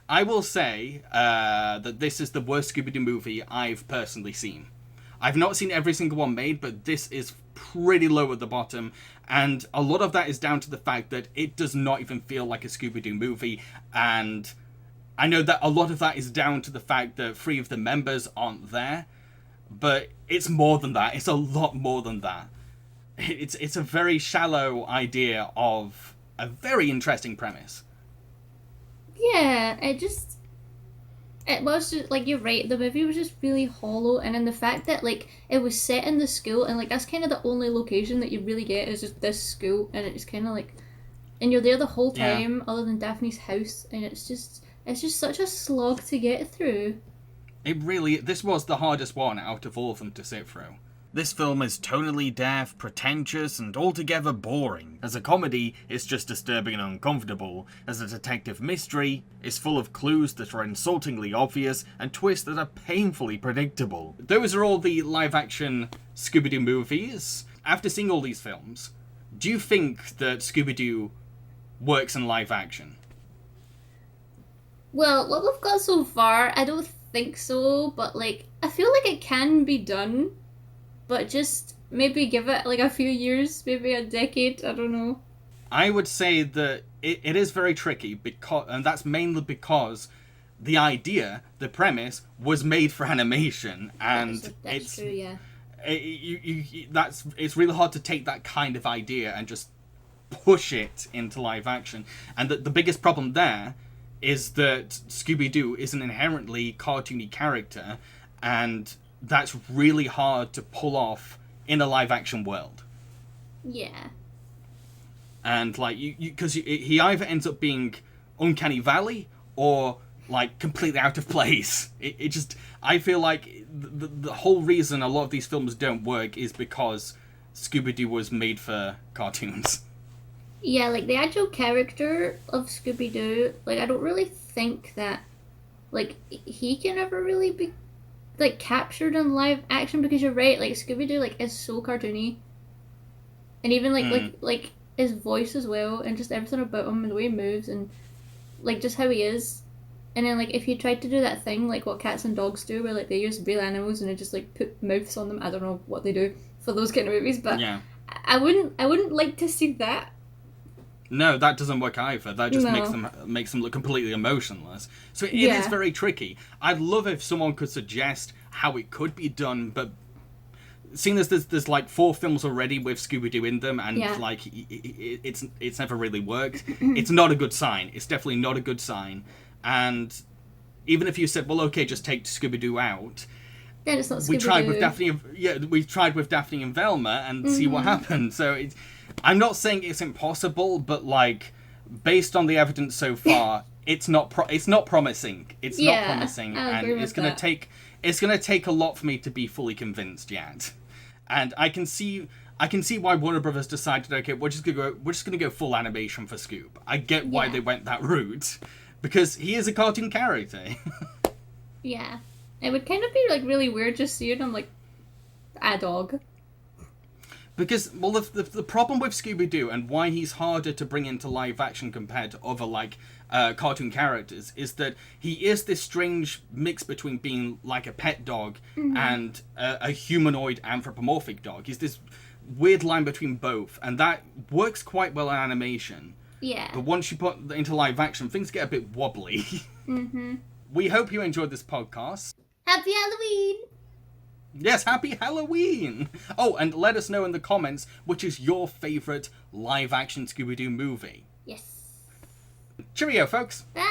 I will say that this is the worst Scooby Doo movie I've personally seen. I've not seen every single one made, but this is pretty low at the bottom, and a lot of that is down to the fact that it does not even feel like a Scooby Doo movie, and I know that a lot of that is down to the fact that 3 of the members aren't there. But it's more than that. It's a lot more than that. It's a very shallow idea of a very interesting premise.
Yeah, it was just, like, you're right, the movie was just really hollow, and then the fact that, like, it was set in the school, and, like, that's kind of the only location that you really get is just this school, and it's kind of like, and you're there the whole time, other than Daphne's house, and it's just such a slog to get through.
This was the hardest one out of all of them to sit through.
This film is tonally deaf, pretentious, and altogether boring. As a comedy, it's just disturbing and uncomfortable. As a detective mystery, it's full of clues that are insultingly obvious and twists that are painfully predictable.
Those are all the live-action Scooby Doo movies. After seeing all these films, do you think that Scooby Doo works in live action?
Well, what we've got so far, I don't think so, but like I feel like it can be done, but just maybe give it like a few years, maybe a decade, I don't know.
I would say that it is very tricky, and that's mainly because the idea, the premise, was made for animation, and
that's true, yeah.
It's really hard to take that kind of idea and just push it into live action. And the biggest problem there is that Scooby Doo is an inherently cartoony character, and that's really hard to pull off in a live action world.
Yeah.
And like because he either ends up being Uncanny Valley or like completely out of place. It just, I feel like the whole reason a lot of these films don't work is because Scooby Doo was made for cartoons.
Yeah, like the actual character of Scooby Doo, like I don't really think that like he can ever really be like captured in live action, because you're right, like Scooby Doo like is so cartoony, and even like his voice as well, and just everything about him and the way he moves and like just how he is. And then like if you tried to do that thing like what cats and dogs do, where like they use real animals and they just like put mouths on them, I don't know what they do for those kind of movies, but yeah. I wouldn't like to see that.
No, that doesn't work either. That just makes them look completely emotionless. So it is very tricky. I'd love if someone could suggest how it could be done, but seeing as there's like 4 films already with Scooby-Doo in them, and like it's never really worked, it's not a good sign. It's definitely not a good sign. And even if you said, well, okay, just take Scooby-Doo out,
then it's not Scooby-Doo.
We tried with Daphne and Velma and see what happened. So I'm not saying it's impossible, but like based on the evidence so far, it's not promising. It's not promising, and it's gonna take a lot for me to be fully convinced yet. And I can see why Warner Brothers decided, okay, we're just gonna go full animation for Scoob. I get why they went that route, because he is a cartoon character.
Yeah, it would kind of be like really weird just seeing him like a dog.
Because, well, the problem with Scooby-Doo and why he's harder to bring into live action compared to other, like, cartoon characters is that he is this strange mix between being, like, a pet dog and a humanoid anthropomorphic dog. He's this weird line between both, and that works quite well in animation.
Yeah.
But once you put it into live action, things get a bit wobbly. We hope you enjoyed this podcast.
Happy Halloween!
Yes, happy Halloween! Oh, and let us know in the comments which is your favourite live-action Scooby-Doo movie.
Yes.
Cheerio, folks!
Bye!